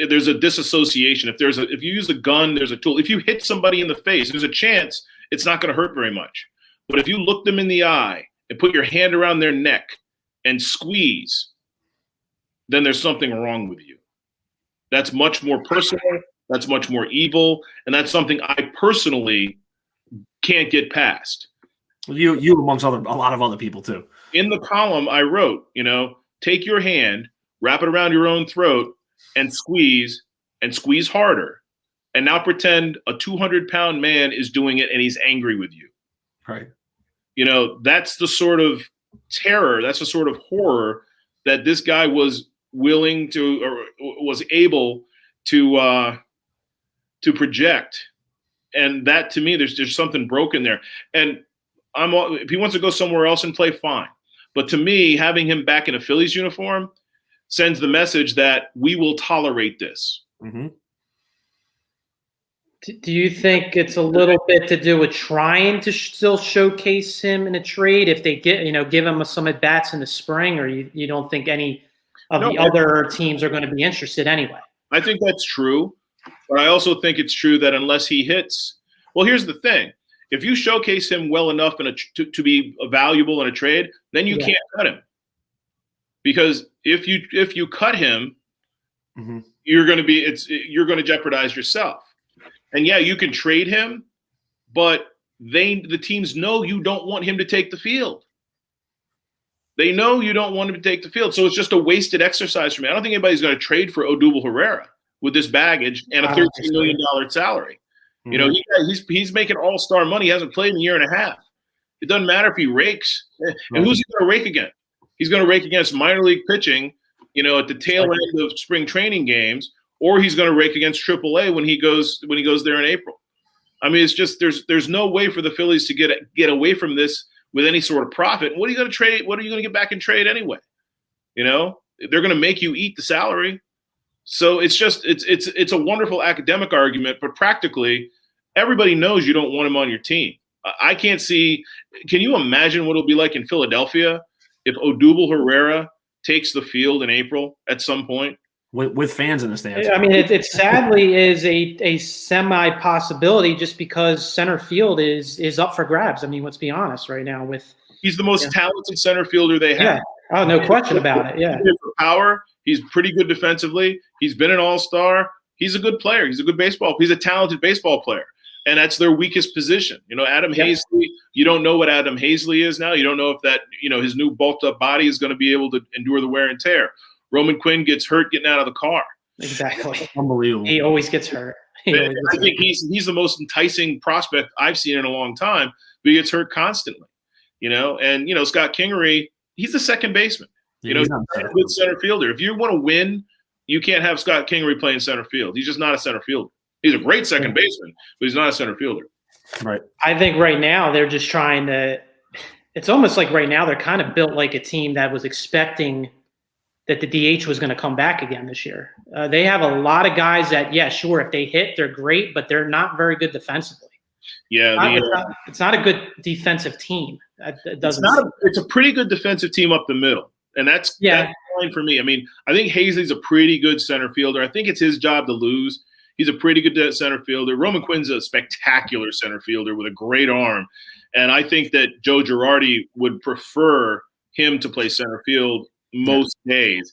There's a disassociation. If you use a gun, there's a tool. If you hit somebody in the face, there's a chance it's not going to hurt very much. But if you look them in the eye and put your hand around their neck and squeeze, then there's something wrong with you. That's much more personal. That's much more evil. And that's something I personally can't get past. You amongst a lot of other people too. In the column I wrote, take your hand, wrap it around your own throat, and squeeze harder. And now pretend a 200-pound man is doing it and he's angry with you. Right. That's the sort of terror, that's the sort of horror that this guy was willing to, or was able to project. And that, to me, there's something broken there. And if he wants to go somewhere else and play, fine. But to me, having him back in a Phillies uniform sends the message that we will tolerate this. Mm-hmm. Do you think it's a little bit to do with trying to still showcase him in a trade if they give him some at bats in the spring, or you don't think any of the other teams are going to be interested anyway? I think that's true, but I also think it's true that unless he hits, well, here's the thing: if you showcase him well enough to be valuable in a trade, then you can't cut him, because if you cut him, you're going to jeopardize yourself. And yeah, you can trade him, but the teams know you don't want him to take the field. They know you don't want him to take the field. So it's just a wasted exercise for me. I don't think anybody's going to trade for Odubel Herrera with this baggage and a $13 million salary. You know, he's making all-star money. He hasn't played in a year and a half. It doesn't matter if he rakes. And who's he going to rake against? He's going to rake against minor league pitching, at the tail end of spring training games, or he's going to rake against AAA when he goes there in April. I mean, it's just there's no way for the Phillies to get away from this with any sort of profit. What are you going to trade? What are you going to get back in trade anyway? They're going to make you eat the salary. So it's a wonderful academic argument, but practically everybody knows you don't want him on your team. I can't see. Can you imagine what it'll be like in Philadelphia if Odubel Herrera takes the field in April at some point? With fans in the stands. I mean, it sadly is a semi possibility just because center field is up for grabs. I mean, let's be honest right now. He's the most talented center fielder they have. Yeah. Oh, no question about it. Yeah. Power. He's pretty good defensively. He's been an all-star. He's a good player. He's a talented baseball player. And that's their weakest position. Adam Hazley, you don't know what Adam Hazley is now. You don't know if that, his new bulked up body is going to be able to endure the wear and tear. Roman Quinn gets hurt getting out of the car. Exactly. Unbelievable. He always gets hurt. I think he's the most enticing prospect I've seen in a long time, but he gets hurt constantly. And Scott Kingery, he's the second baseman. He's a good center fielder. If you want to win, you can't have Scott Kingery playing center field. He's just not a center fielder. He's a great second baseman, but he's not a center fielder. Right. I think right now they're just trying to – it's almost like right now they're kind of built like a team that was expecting – that the DH was going to come back again this year. They have a lot of guys that, sure, if they hit, they're great, but they're not very good defensively. Yeah, it's not a good defensive team. It's a pretty good defensive team up the middle, and that's fine for me. I mean, I think Hazley's a pretty good center fielder. I think it's his job to lose. He's a pretty good center fielder. Roman Quinn's a spectacular center fielder with a great arm, and I think that Joe Girardi would prefer him to play center field most days.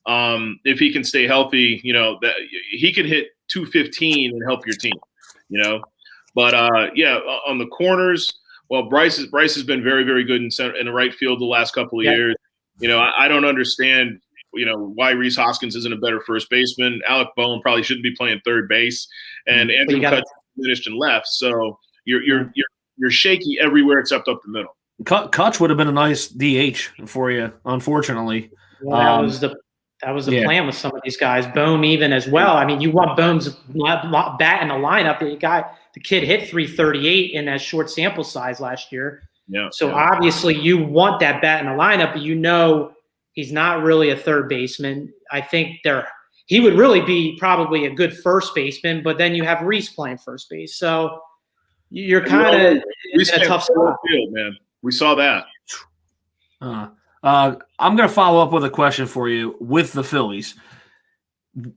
If he can stay healthy, that he can hit 215 and help your team, But on the corners, well, Bryce has been very, very good in the right field the last couple of years. I don't understand, why Rhys Hoskins isn't a better first baseman. Alec Bowen probably shouldn't be playing third base, and Andrew Kutch finished and left. So you're shaky everywhere except up the middle. Kutch would have been a nice DH for you, unfortunately. Well, that was the plan with some of these guys. Bohm even as well. I mean, you want Bohm's bat in the lineup. The kid hit 338 in that short sample size last year. Yeah. So obviously you want that bat in the lineup, but he's not really a third baseman. I think he would really be probably a good first baseman, but then you have Rhys playing first base. So you're kind of in a tough spot. Field, man. We saw that. I'm going to follow up with a question for you with the Phillies.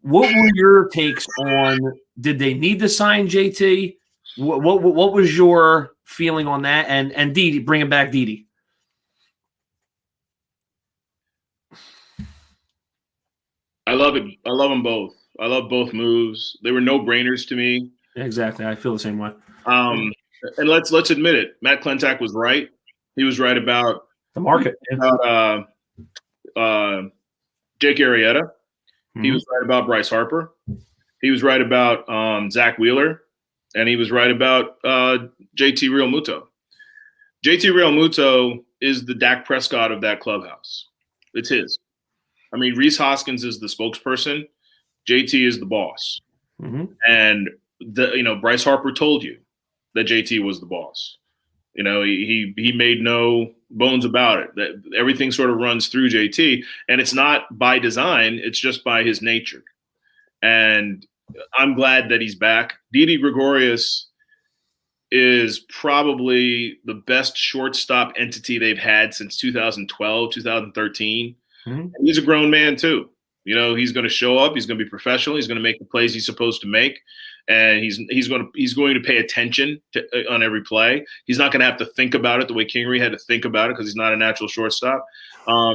What were your takes on, did they need to sign JT? What was your feeling on that? And Didi, bringing back Didi. I love it. I love them both. I love both moves. They were no-brainers to me. Exactly. I feel the same way. And let's admit it. Matt Klentak was right. He was right about the market. About Jake Arrieta. Mm-hmm. He was right about Bryce Harper. He was right about Zach Wheeler. And he was right about JT Realmuto. JT Realmuto is the Dak Prescott of that clubhouse. It's his. I mean, Rhys Hoskins is the spokesperson. JT is the boss. Mm-hmm. And Bryce Harper told you that JT was the boss. He made no bones about it. That everything sort of runs through JT, and it's not by design. It's just by his nature. And I'm glad that he's back. Didi Gregorius is probably the best shortstop entity they've had since 2012, 2013. Mm-hmm. And he's a grown man too. He's going to show up. He's going to be professional. He's going to make the plays he's supposed to make, and he's going to pay attention on every play. He's not going to have to think about it the way Kingery had to think about it because he's not a natural shortstop. I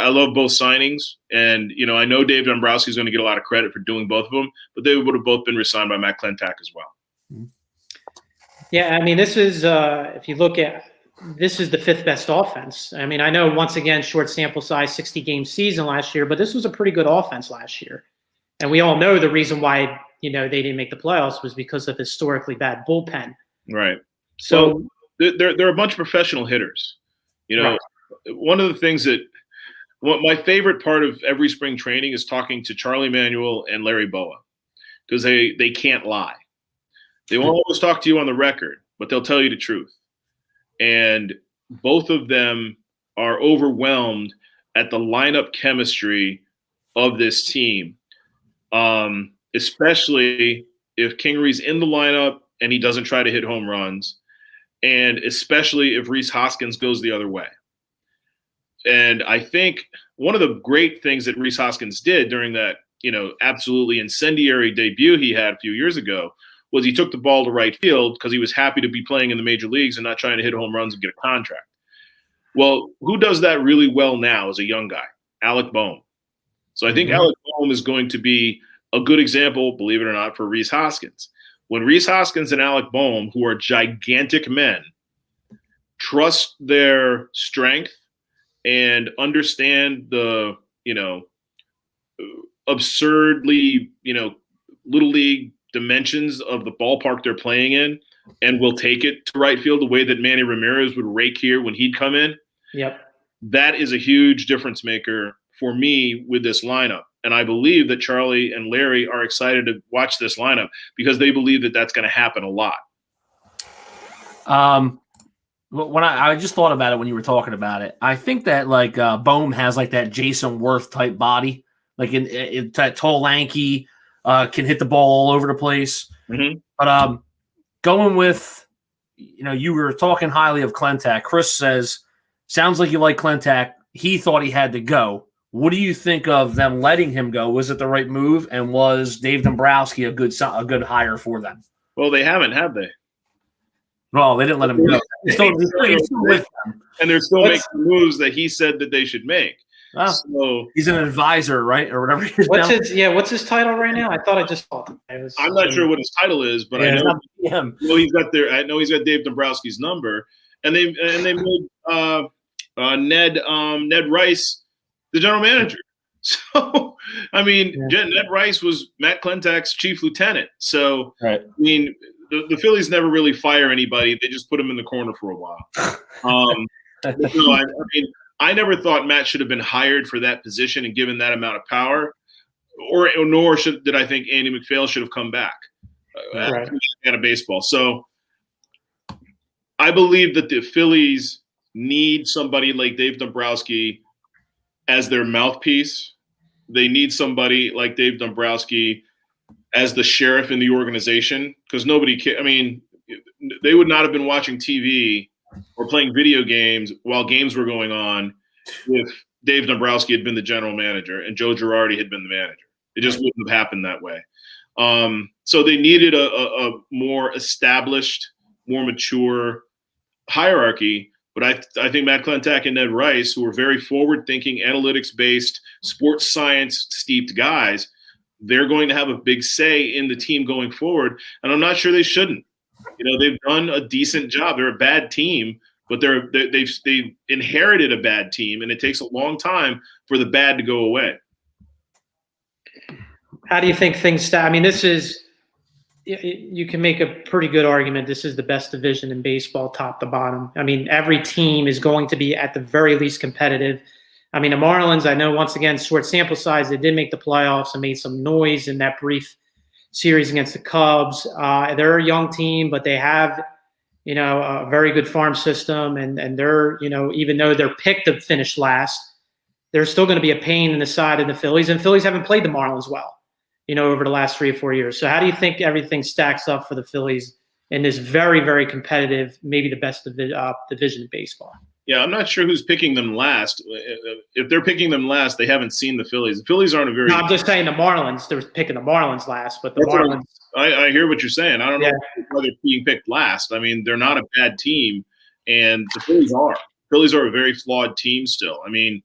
love both signings, and I know Dave Dombrowski is going to get a lot of credit for doing both of them, but they would have both been re-signed by Matt Klentak as well. Yeah, I mean, this is if you look at this is the fifth best offense. I mean, I know once again short sample size, 60-game season last year, but this was a pretty good offense last year, and we all know the reason why they didn't make the playoffs was because of historically bad bullpen. Right. So they're a bunch of professional hitters. Right. One of the things my favorite part of every spring training is talking to Charlie Manuel and Larry Boa, because they can't lie. They won't always talk to you on the record, but they'll tell you the truth. And both of them are overwhelmed at the lineup chemistry of this team, especially if Kingery's in the lineup and he doesn't try to hit home runs, and especially if Rhys Hoskins goes the other way. And I think one of the great things that Rhys Hoskins did during that, absolutely incendiary debut he had a few years ago was he took the ball to right field because he was happy to be playing in the major leagues and not trying to hit home runs and get a contract. Well, who does that really well now as a young guy? Alec Boehm. So I think Alec Boehm is going to be a good example, believe it or not, for Rhys Hoskins. When Rhys Hoskins and Alec Boehm, who are gigantic men, trust their strength and understand the, absurdly, little league dimensions of the ballpark they're playing in, and will take it to right field the way that Manny Ramirez would rake here when he'd come in. Yep. That is a huge difference maker for me with this lineup. And I believe that Charlie and Larry are excited to watch this lineup because they believe that that's going to happen a lot. When I just thought about it when you were talking about it, I think that Boehm has that Jason Worth type body, in that tall, lanky, can hit the ball all over the place. Mm-hmm. But going with, you were talking highly of Klentak. Chris says, sounds like you like Klentak. He thought he had to go. What do you think of them letting him go? Was it the right move? And was Dave Dombrowski a good hire for them? Well, they haven't, have they? No, they didn't let him go. He's still with them. And they're still making moves that he said that they should make. So he's an advisor, right? Or whatever. What's his title right now? I thought I just saw it. I'm not sure what his title is, but I know he's got Dave Dombrowski's number. And they made Ned Rice the general manager. So Ned Rice was Matt Klentak's chief lieutenant. So right. The Phillies never really fire anybody. They just put him in the corner for a while. I never thought Matt should have been hired for that position and given that amount of power, nor did I think Andy McPhail should have come back out of baseball. So I believe that the Phillies need somebody like Dave Dombrowski as their mouthpiece. They need somebody like Dave Dombrowski as the sheriff in the organization, because they would not have been watching TV or playing video games while games were going on if Dave Dombrowski had been the general manager and Joe Girardi had been the manager. It just wouldn't have happened that way. So they needed a more established, more mature hierarchy. But I think Matt Klentak and Ned Rice, who are very forward-thinking, analytics-based, sports science-steeped guys, they're going to have a big say in the team going forward. And I'm not sure they shouldn't. They've done a decent job. They're a bad team, but they've inherited a bad team, and it takes a long time for the bad to go away. How do you think things stand? You can make a pretty good argument. This is the best division in baseball, top to bottom. Every team is going to be at the very least competitive. The Marlins, I know once again, short sample size, they did make the playoffs and made some noise in that brief series against the Cubs. They're a young team, but they have, a very good farm system, and they're, even though they're picked to finish last, they're still going to be a pain in the side of the Phillies, and Phillies haven't played the Marlins well. over the last 3 or 4 years. So how do you think everything stacks up for the Phillies in this very, very competitive, maybe the best division in baseball? Yeah, I'm not sure who's picking them last. If they're picking them last, they haven't seen the Phillies. The Phillies aren't a very. No, I'm just saying the Marlins. They're picking the Marlins last, but the Marlins. I hear what you're saying. I don't know why they're being picked last. I mean, they're not a bad team, and the Phillies are. Phillies are a very flawed team still. I mean,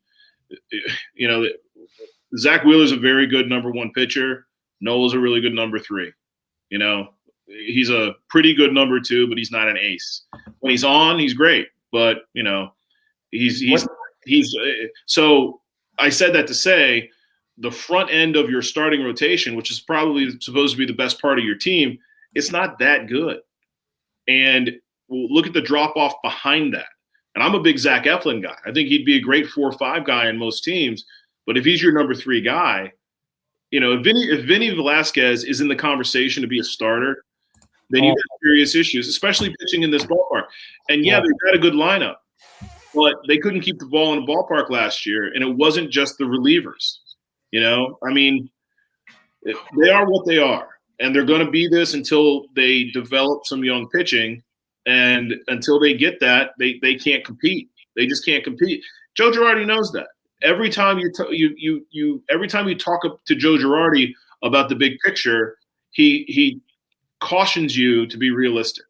Zach Wheeler's a very good number 1 pitcher. Noel's a really good number 3. He's a pretty good number 2, but he's not an ace. When he's on, he's great. But he's so I said that to say the front end of your starting rotation, which is probably supposed to be the best part of your team, it's not that good. And we'll look at the drop off behind that. And I'm a big Zach Eflin guy. I think he'd be a great 4 or 5 guy in most teams. But if he's your number 3 guy, if Vinny Velasquez is in the conversation to be a starter, then you have serious issues, especially pitching in this ballpark. And they've got a good lineup, but they couldn't keep the ball in the ballpark last year, and it wasn't just the relievers. I mean, they are what they are, and they're going to be this until they develop some young pitching, and until they get that, they can't compete. They just can't compete. Joe Girardi knows that. Every time you talk to Joe Girardi about the big picture, he cautions you to be realistic.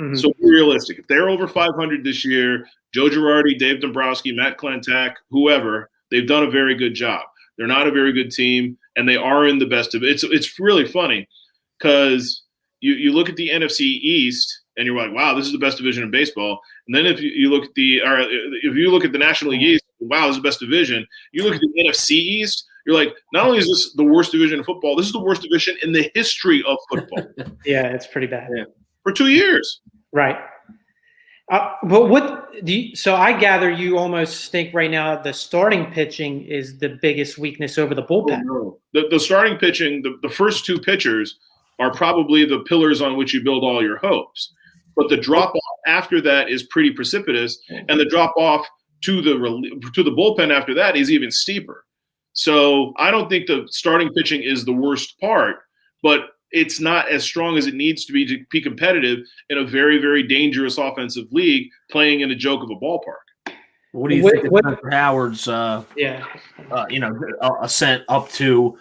Mm-hmm. So be realistic. If they're over 500 this year, Joe Girardi, Dave Dombrowski, Matt Klentak, whoever, they've done a very good job. They're not a very good team, and they are in the best of it. It's really funny because you look at the NFC East and you're like, wow, this is the best division in baseball. And then if you look at the National League East, wow, this is the best division. You look at the NFC East, you're like, not only is this the worst division in football, this is the worst division in the history of football. Yeah, it's pretty bad. Yeah. For 2 years. Right. But so I gather you almost think right now the starting pitching is the biggest weakness over the bullpen. Oh, no. The starting pitching, the first 2 pitchers are probably the pillars on which you build all your hopes. But the drop off after that is pretty precipitous, and the drop off to the bullpen after that is even steeper. So I don't think the starting pitching is the worst part, but it's not as strong as it needs to be competitive in a very, very dangerous offensive league playing in a joke of a ballpark. What do you think of Spencer Howard's ascent up to,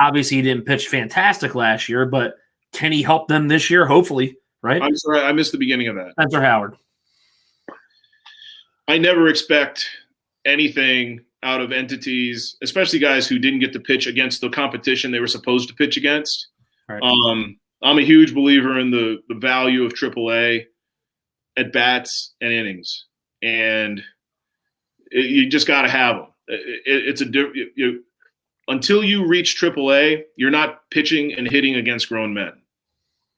obviously he didn't pitch fantastic last year, but can he help them this year? Hopefully, right? I'm sorry, I missed the beginning of that. Spencer Howard. I never expect anything out of entities, especially guys who didn't get to pitch against the competition they were supposed to pitch against. Right. I'm a huge believer in the value of AAA at bats and innings, and you just got to have them. Until you reach AAA, you're not pitching and hitting against grown men.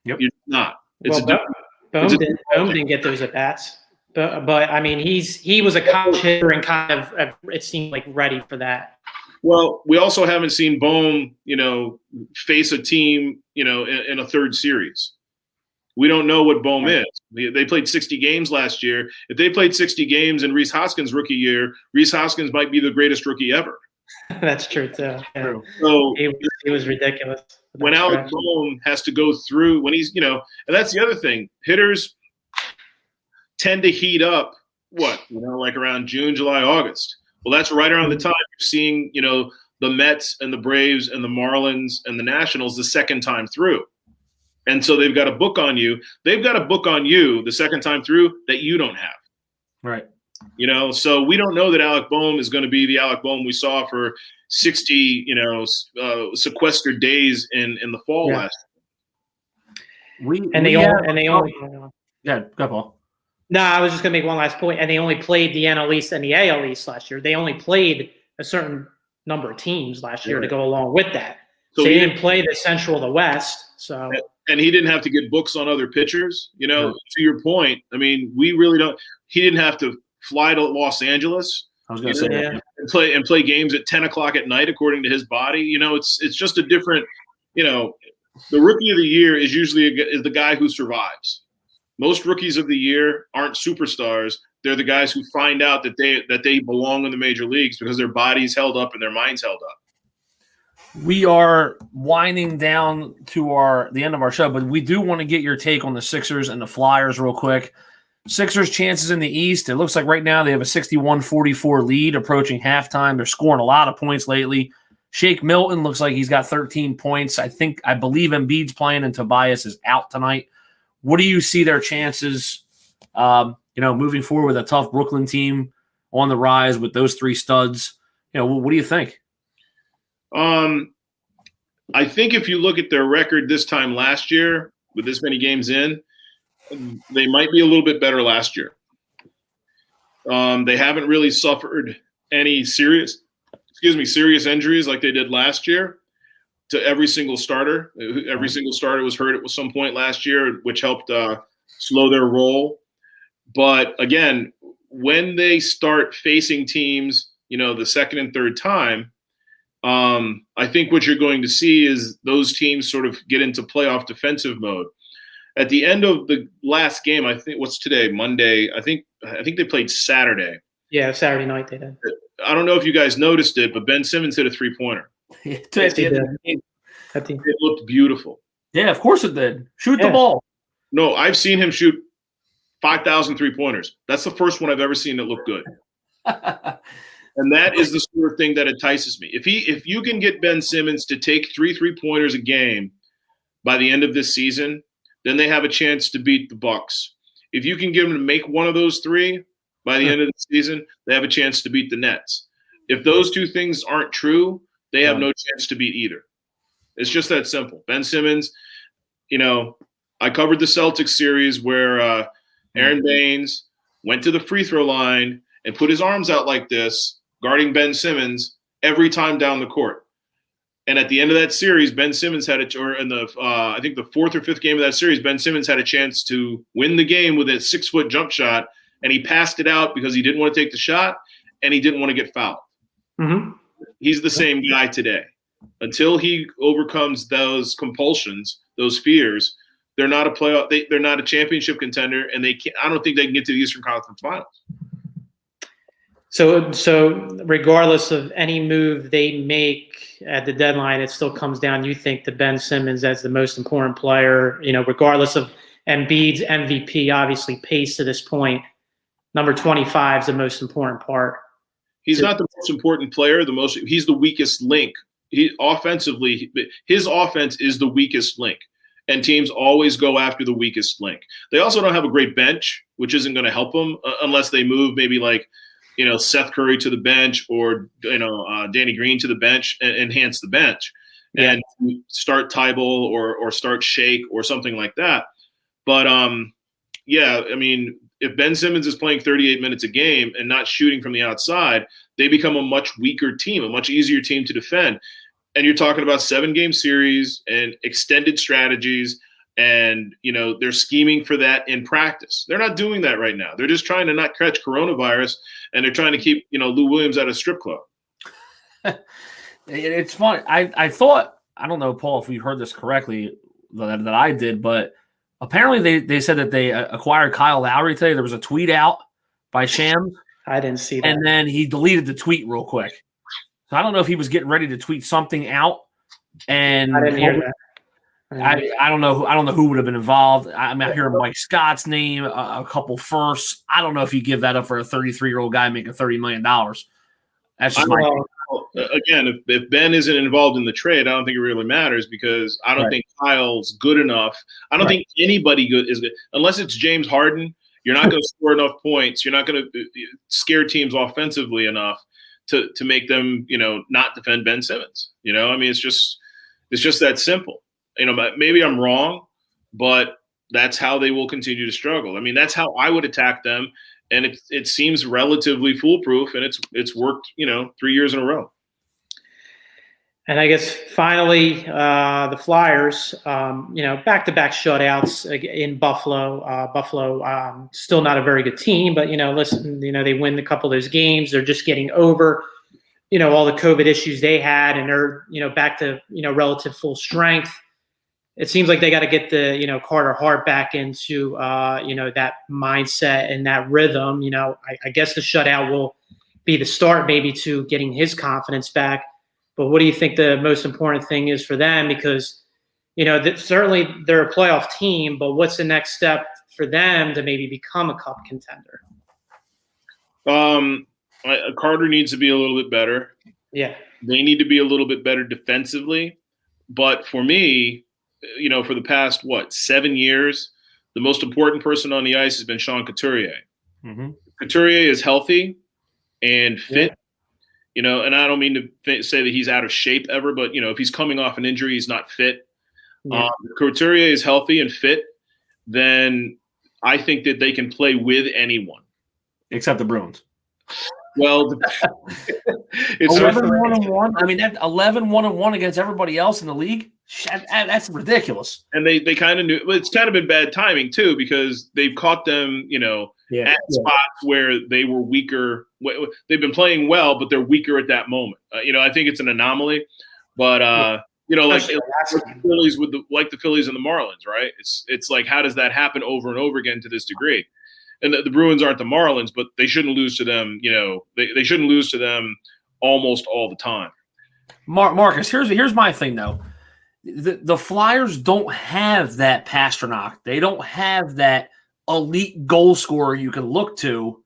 Yep. You're not. Bohm didn't get those at bats. But I mean, he was a college hitter and kind of it seemed like ready for that. Well, we also haven't seen Bohm, face a team, in a third series. We don't know what Bohm is. They played 60 games last year. If they played 60 games in Rhys Hoskins' rookie year, Rhys Hoskins might be the greatest rookie ever. That's true too. Yeah. So he was ridiculous. When Alec Bohm has to go through, when he's, and that's the other thing. Hitters tend to heat up like around June, July, August. Well, that's right around the time you're seeing, the Mets and the Braves and the Marlins and the Nationals the second time through. And so they've got a book on you. They've got a book on you the second time through that you don't have. Right. So we don't know that Alec Bohm is going to be the Alec Bohm we saw for 60, sequestered days in the fall last year. Yeah, go Paul. No, I was just going to make one last point. And they only played the NL East and the AL East last year. They only played a certain number of teams last year to go along with that. So he didn't play the Central or the West. So and he didn't have to get books on other pitchers. To your point, I mean, we really don't. He didn't have to fly to Los Angeles. I was going to say that. And play games at 10 o'clock at night according to his body. It's just a different. The rookie of the year is usually is the guy who survives. Most rookies of the year aren't superstars. They're the guys who find out that they belong in the major leagues because their body's held up and their mind's held up. We are winding down to the end of our show, but we do want to get your take on the Sixers and the Flyers real quick. Sixers' chances in the East, it looks like right now they have a 61-44 lead approaching halftime. They're scoring a lot of points lately. Shake Milton looks like he's got 13 points. I believe Embiid's playing and Tobias is out tonight. What do you see their chances, moving forward with a tough Brooklyn team on the rise with those three studs? What do you think? I think if you look at their record this time last year, with this many games in, they might be a little bit better last year. They haven't really suffered any serious injuries like they did last year to every single starter. Every single starter was hurt at some point last year, which helped slow their roll. But again, when they start facing teams, the second and third time, I think what you're going to see is those teams sort of get into playoff defensive mode. At the end of the last game, I think what's today, Monday, I think they played Saturday. Yeah, Saturday night they did. I don't know if you guys noticed it, but Ben Simmons hit a 3-pointer. It looked beautiful. Yeah, of course it did. Shoot the ball. No, I've seen him shoot 5,000 3-pointers. That's the first one I've ever seen that looked good. And that is the sort of thing that entices me. If you can get Ben Simmons to take 3-pointers a game by the end of this season, then they have a chance to beat the Bucks. If you can get him to make one of those three by the end of the season, they have a chance to beat the Nets. If those two things aren't true, they have no chance to beat either. It's just that simple. Ben Simmons, I covered the Celtics series where Aaron Baines went to the free throw line and put his arms out like this, guarding Ben Simmons every time down the court. And at the end of that series, Ben Simmons I think the fourth or fifth game of that series, Ben Simmons had a chance to win the game with a 6-foot jump shot, and he passed it out because he didn't want to take the shot and he didn't want to get fouled. Mm-hmm. He's the same guy today. Until he overcomes those compulsions, those fears, they're not a playoff. They're not a championship contender, and I don't think they can get to the Eastern Conference Finals. So regardless of any move they make at the deadline, it still comes down, you think, to Ben Simmons as the most important player, regardless of Embiid's MVP, obviously pace to this point. Number 25 is the most important part. He's not the most important player. He's the weakest link. Offensively, his offense is the weakest link, and teams always go after the weakest link. They also don't have a great bench, which isn't going to help them unless they move maybe like Seth Curry to the bench or Danny Green to the bench and enhance the bench and start Tybal or start Shake or something like that. But if Ben Simmons is playing 38 minutes a game and not shooting from the outside, they become a much weaker team, a much easier team to defend. And you're talking about 7-game series and extended strategies, and they're scheming for that in practice. They're not doing that right now. They're just trying to not catch coronavirus, and they're trying to keep Lou Williams at a strip club. It's funny. I thought, I don't know, Paul, if we heard this correctly that I did, but apparently they said that they acquired Kyle Lowry today. There was a tweet out by Shams. I didn't see that. And then he deleted the tweet real quick. So I don't know if he was getting ready to tweet something out. And I didn't hear that. I don't know. I don't know who would have been involved. I'm out here Mike Scott's name, a couple firsts. I don't know if you give that up for a 33-year-old guy making $30 million. That's just my again. If Ben isn't involved in the trade, I don't think it really matters because I don't think Kyle's good enough. I don't think anybody good is good unless it's James Harden. You're not going to score enough points. You're not going to scare teams offensively enough to make them not defend Ben Simmons. It's just that simple. Maybe I'm wrong, but that's how they will continue to struggle. That's how I would attack them, and it seems relatively foolproof, and it's worked, 3 years in a row. And I guess finally, the Flyers, back-to-back shutouts in Buffalo. Buffalo, still not a very good team, but listen, they win a couple of those games. They're just getting over, all the COVID issues they had, and they're back to relative full strength. It seems like they got to get the Carter Hart back into that mindset and that rhythm. I guess the shutout will be the start maybe to getting his confidence back. But what do you think the most important thing is for them? Because, certainly they're a playoff team, but what's the next step for them to maybe become a cup contender? Carter needs to be a little bit better. Yeah. They need to be a little bit better defensively. But for me, for the past, 7 years, the most important person on the ice has been Sean Couturier. Mm-hmm. Couturier is healthy and fit, and I don't mean to say that he's out of shape ever, but, if he's coming off an injury, he's not fit. Yeah. Couturier is healthy and fit, then I think that they can play with anyone. Except the Bruins. Well, it's 11-1-1. I mean, that 11-1-1 against everybody else in the league. That's ridiculous. And they kind of knew. It's kind of been bad timing too, because they've caught them, at spots where they were weaker. They've been playing well, but they're weaker at that moment. I think it's an anomaly. But like the Phillies like the Phillies and the Marlins, right? It's like, how does that happen over and over again to this degree? And the Bruins aren't the Marlins, but they shouldn't lose to them. They shouldn't lose to them almost all the time. Marcus, here's my thing though. The Flyers don't have that Pasternak. They don't have that elite goal scorer you can look to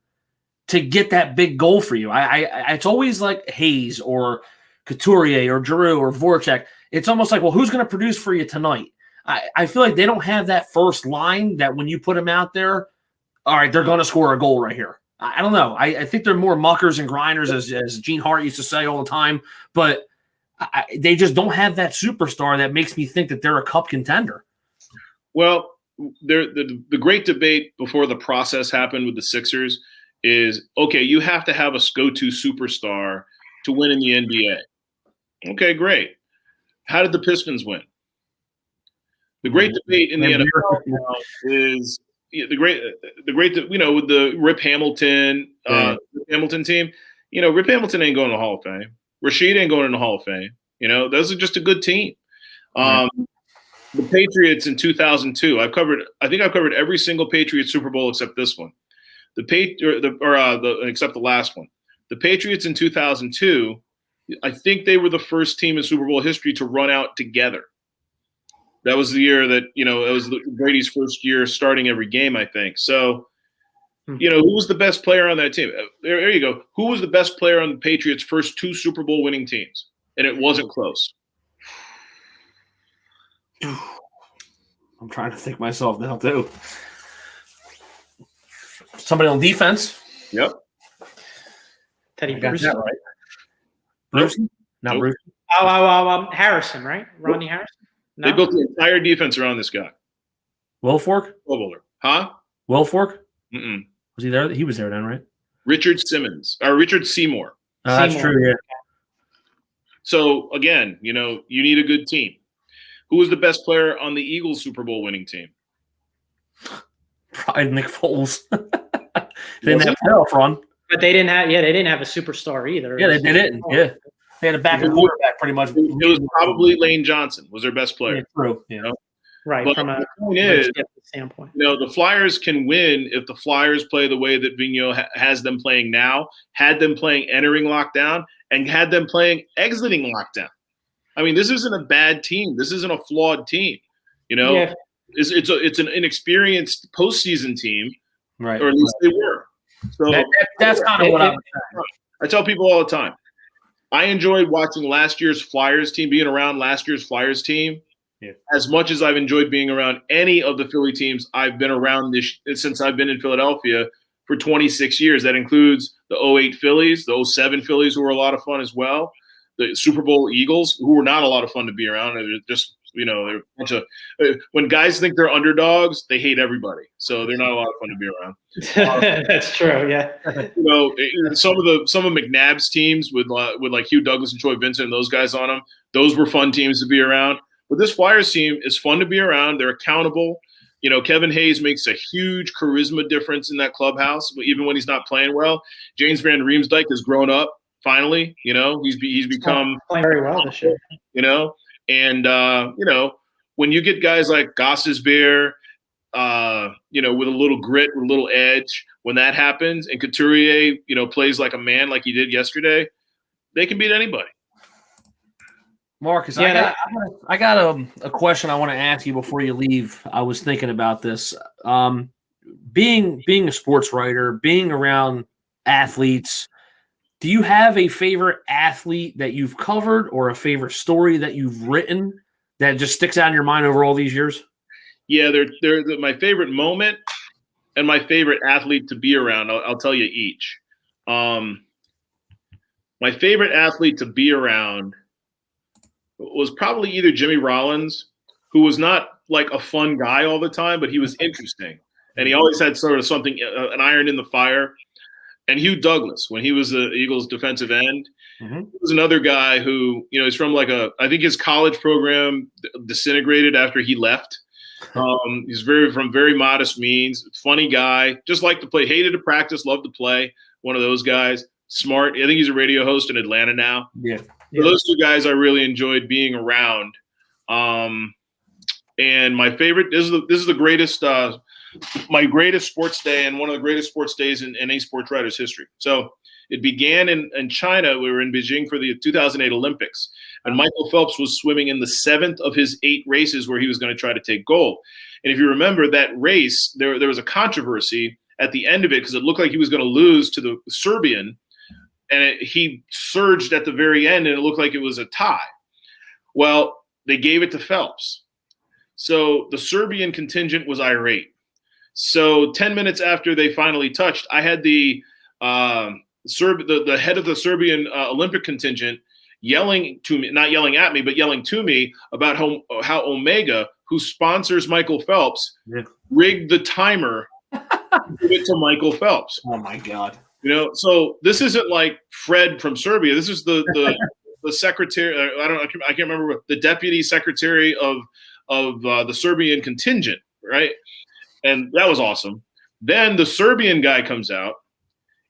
get that big goal for you. It's always like Hayes or Couturier or Giroux or Voracek. It's almost like, well, who's going to produce for you tonight? I feel like they don't have that first line that when you put them out there, all right, they're going to score a goal right here. I don't know. I think they're more muckers and grinders, as Gene Hart used to say all the time. But they just don't have that superstar that makes me think that they're a cup contender. Well, the great debate before the process happened with the Sixers is, okay, you have to have a go-to superstar to win in the NBA. Okay, great. How did the Pistons win? The great debate in the NFL now is the great, with the Rip Hamilton, Rip Hamilton team. Rip Hamilton ain't going to the Hall of Fame. Rasheed ain't going in the Hall of Fame. Those are just a good team. The Patriots in 2002. I think I've covered every single Patriots Super Bowl except this one. Except the last one. The Patriots in 2002. I think they were the first team in Super Bowl history to run out together. That was the year that, it was Brady's first year starting every game, I think. So, who was the best player on that team? There you go. Who was the best player on the Patriots' first 2 Super Bowl winning teams? And it wasn't close. I'm trying to think myself now, too. Somebody on defense. Yep. Teddy Bruce. That right. Bruce? Not Nope. Bruce. Harrison, right? Ronnie Harrison? No? They built the entire defense around this guy. Wilfork? Pro Bowler. Huh? Wilfork? Mm-mm. Was he there? He was there then, right? Richard Seymour. That's true, yeah. So, again, you need a good team. Who was the best player on the Eagles Super Bowl winning team? Probably Nick Foles. They didn't have a playoff run. But they didn't have a superstar either. Yeah, they didn't. Yeah. They had a backup quarterback pretty much. It was probably Lane Johnson was their best player. Yeah, true. Yeah. Right. But From a the point is, standpoint. the Flyers can win if the Flyers play the way that Vigneault has them playing now, had them playing entering lockdown, and had them playing exiting lockdown. I mean, this isn't a bad team. This isn't a flawed team. Yeah. It's an inexperienced postseason team, Right. or at least they were. So That's kind of what I'm saying. I tell people all the time. I enjoyed watching last year's Flyers team, being around last year's Flyers team, as much as I've enjoyed being around any of the Philly teams I've been around since I've been in Philadelphia for 26 years. That includes the 08 Phillies, the 07 Phillies, who were a lot of fun as well, the Super Bowl Eagles, who were not a lot of fun to be around. They're just, they're a bunch of when guys think they're underdogs, they hate everybody. So they're not a lot of fun to be around. That's true. Yeah. Some of McNabb's teams with like Hugh Douglas and Troy Vincent and those guys on them, those were fun teams to be around. But this Flyers team is fun to be around. They're accountable. Kevin Hayes makes a huge charisma difference in that clubhouse, even when he's not playing well. James Van Riemsdyk has grown up finally. He's become playing very well this year. And when you get guys like Gostisbehere, with a little grit, with a little edge, when that happens, and Couturier, plays like a man like he did yesterday, they can beat anybody. Marcus, Yeah, I got a question I want to ask you before you leave. I was thinking about this. Being a sports writer, being around athletes, do you have a favorite athlete that you've covered or a favorite story that you've written that just sticks out in your mind over all these years? Yeah, they're my favorite moment and my favorite athlete to be around. I'll tell you each. My favorite athlete to be around was probably either Jimmy Rollins, who was not like a fun guy all the time, but he was interesting. And he always had sort of something, an iron in the fire. And Hugh Douglas, when he was the Eagles defensive end, he was another guy who, he's from I think his college program disintegrated after he left. He's from very modest means, funny guy, just liked to play, hated to practice, loved to play. One of those guys, smart. I think he's a radio host in Atlanta now. Yeah. So those two guys I really enjoyed being around. And my favorite, this is the greatest, my greatest sports day and one of the greatest sports days in any sports writer's history. So it began in China. We were in Beijing for the 2008 Olympics, and Michael Phelps was swimming in the 7th of his 8 races where he was going to try to take gold. And if you remember that race, there was a controversy at the end of it because it looked like he was going to lose to the Serbian, and he surged at the very end, and it looked like it was a tie. Well, they gave it to Phelps. So the Serbian contingent was irate. So 10 minutes after they finally touched, I had the head of the Serbian Olympic contingent yelling to me, not yelling at me, but yelling to me about how Omega, who sponsors Michael Phelps, rigged the timer to give it to Michael Phelps. Oh my God. So this isn't like Fred from Serbia. This is the secretary. I can't remember, the deputy secretary of the Serbian contingent, right? And that was awesome. Then the Serbian guy comes out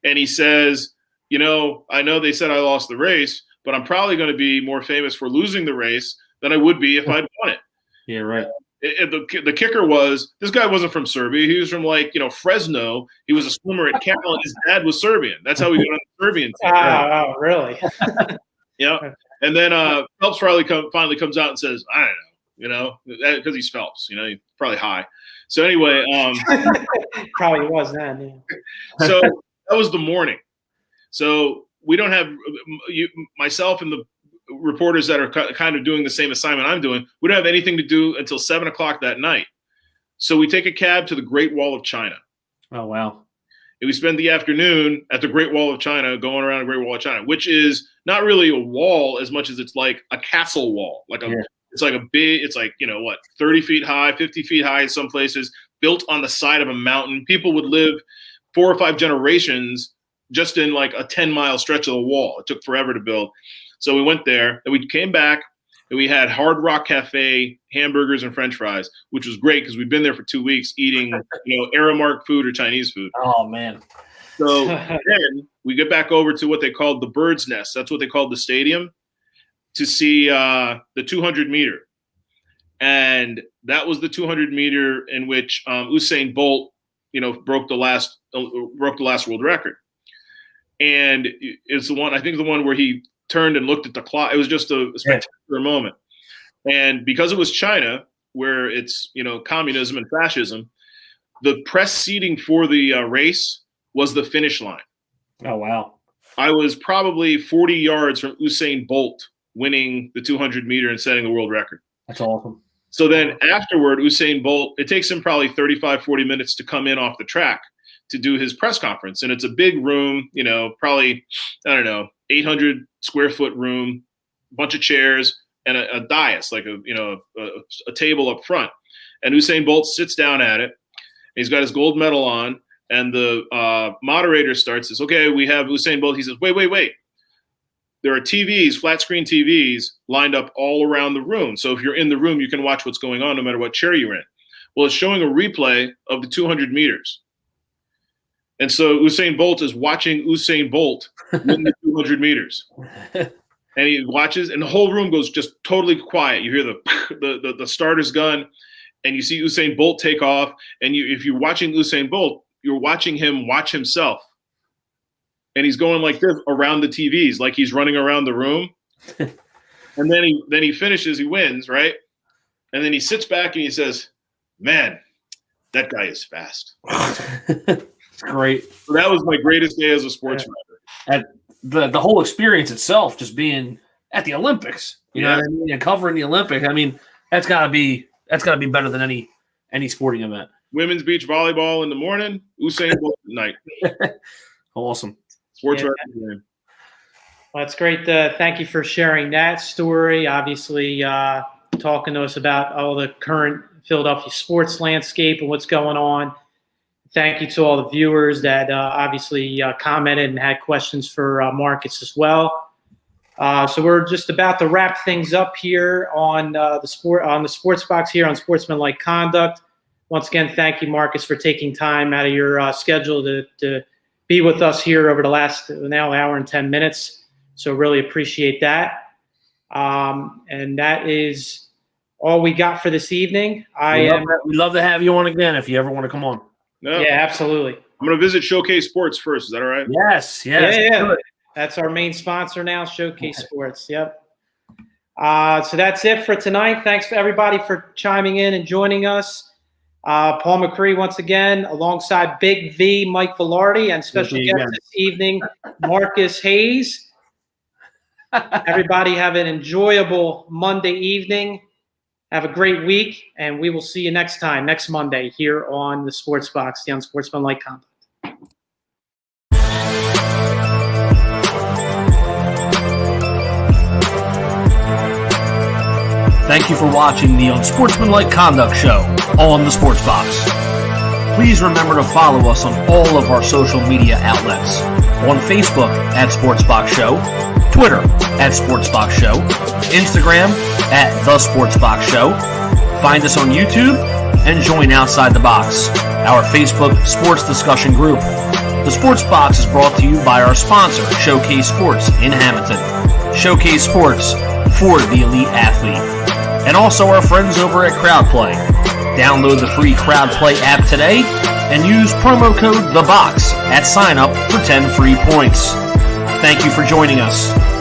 and he says, I know they said I lost the race, but I'm probably going to be more famous for losing the race than I would be if I'd won it. Yeah, right. The kicker was, this guy wasn't from Serbia. He was from Fresno. He was a swimmer at Cal, and his dad was Serbian. That's how he got on the Serbian team. Oh, really? Yeah. And then Phelps finally comes out and says, I don't know, because he's Phelps, he's probably high. So anyway, probably was then. Yeah. So that was the morning. So we don't have myself and the reporters that are kind of doing the same assignment I'm doing. We don't have anything to do until 7:00 that night. So we take a cab to the Great Wall of China. Oh, wow. And we spend the afternoon at the Great Wall of China, going around the Great Wall of China, which is not really a wall as much as it's like a castle wall, It's like 30 feet high, 50 feet high in some places, built on the side of a mountain. People would live 4 or 5 generations just in like a 10-mile stretch of the wall. It took forever to build. So we went there, and we came back, and we had Hard Rock Cafe hamburgers and French fries, which was great because we'd been there for 2 weeks eating, Aramark food or Chinese food. Oh, man. So then we get back over to what they called the Bird's Nest. That's what they called the stadium, to see the 200-meter. And that was the 200-meter in which Usain Bolt, broke the last world record. And it's the one where he turned and looked at the clock. It was just a spectacular moment. And because it was China, where it's, communism and fascism, the press seating for the race was the finish line. Oh, wow. I was probably 40 yards from Usain Bolt winning the 200-meter and setting the world record. That's awesome. So then afterward, Usain Bolt, it takes him probably 35, 40 minutes to come in off the track to do his press conference. And it's a big room, probably, 800 square foot room, bunch of chairs and a dais, like a table up front. And Usain Bolt sits down at it. He's got his gold medal on. And the moderator says, okay, we have Usain Bolt. He says, wait. There are TVs, flat screen TVs, lined up all around the room. So if you're in the room, you can watch what's going on no matter what chair you're in. Well, it's showing a replay of the 200 meters. And so Usain Bolt is watching Usain Bolt win the 200 meters. And he watches, and the whole room goes just totally quiet. You hear the starter's gun, and you see Usain Bolt take off. And if you're watching Usain Bolt, you're watching him watch himself. And he's going like this around the TVs, like he's running around the room. And then he finishes, he wins, right? And then he sits back and he says, "Man, that guy is fast." Great. So that was my greatest day as a sports writer. And the whole experience itself, just being at the Olympics, you know what I mean, and covering the Olympics. I mean, that's gotta be better than any sporting event. Women's beach volleyball in the morning, Usain Bolt at night. Awesome. Sports writing. Well, that's great. Thank you for sharing that story. Obviously, talking to us about all the current Philadelphia sports landscape and what's going on. Thank you to all the viewers that obviously commented and had questions for Marcus as well. So we're just about to wrap things up here on the Sports Box here on Sportsmanlike Conduct. Once again, thank you, Marcus, for taking time out of your schedule to be with us here over the last now hour and 10 minutes. So really appreciate that. And that is all we got for this evening. We'd love to have you on again if you ever want to come on. No. Yeah, absolutely. I'm going to visit Showcase Sports first. Is that all right? Yes. Yeah. That's our main sponsor now, Showcase Sports. Yep. So that's it for tonight. Thanks for everybody for chiming in and joining us. Paul Macrie once again, alongside Big V, Mike Velardi, and special guest this evening, Marcus Hayes. Everybody have an enjoyable Monday evening. Have a great week, and we will see you next Monday, here on the Sports Box, the Unsportsmanlike Conduct. Thank you for watching the Unsportsmanlike Conduct Show on the Sports Box. Please remember to follow us on all of our social media outlets. On Facebook at Sportsbox Show, Twitter at Sportsbox Show, Instagram at The Sportsbox Show. Find us on YouTube and join Outside the Box, our Facebook sports discussion group. The Sports Box is brought to you by our sponsor, Showcase Sports in Hamilton. Showcase Sports for the elite athlete. And also our friends over at CrowdPlay. Download the free CrowdPlay app today and use promo code THEBOX at sign up for 10 free points. Thank you for joining us.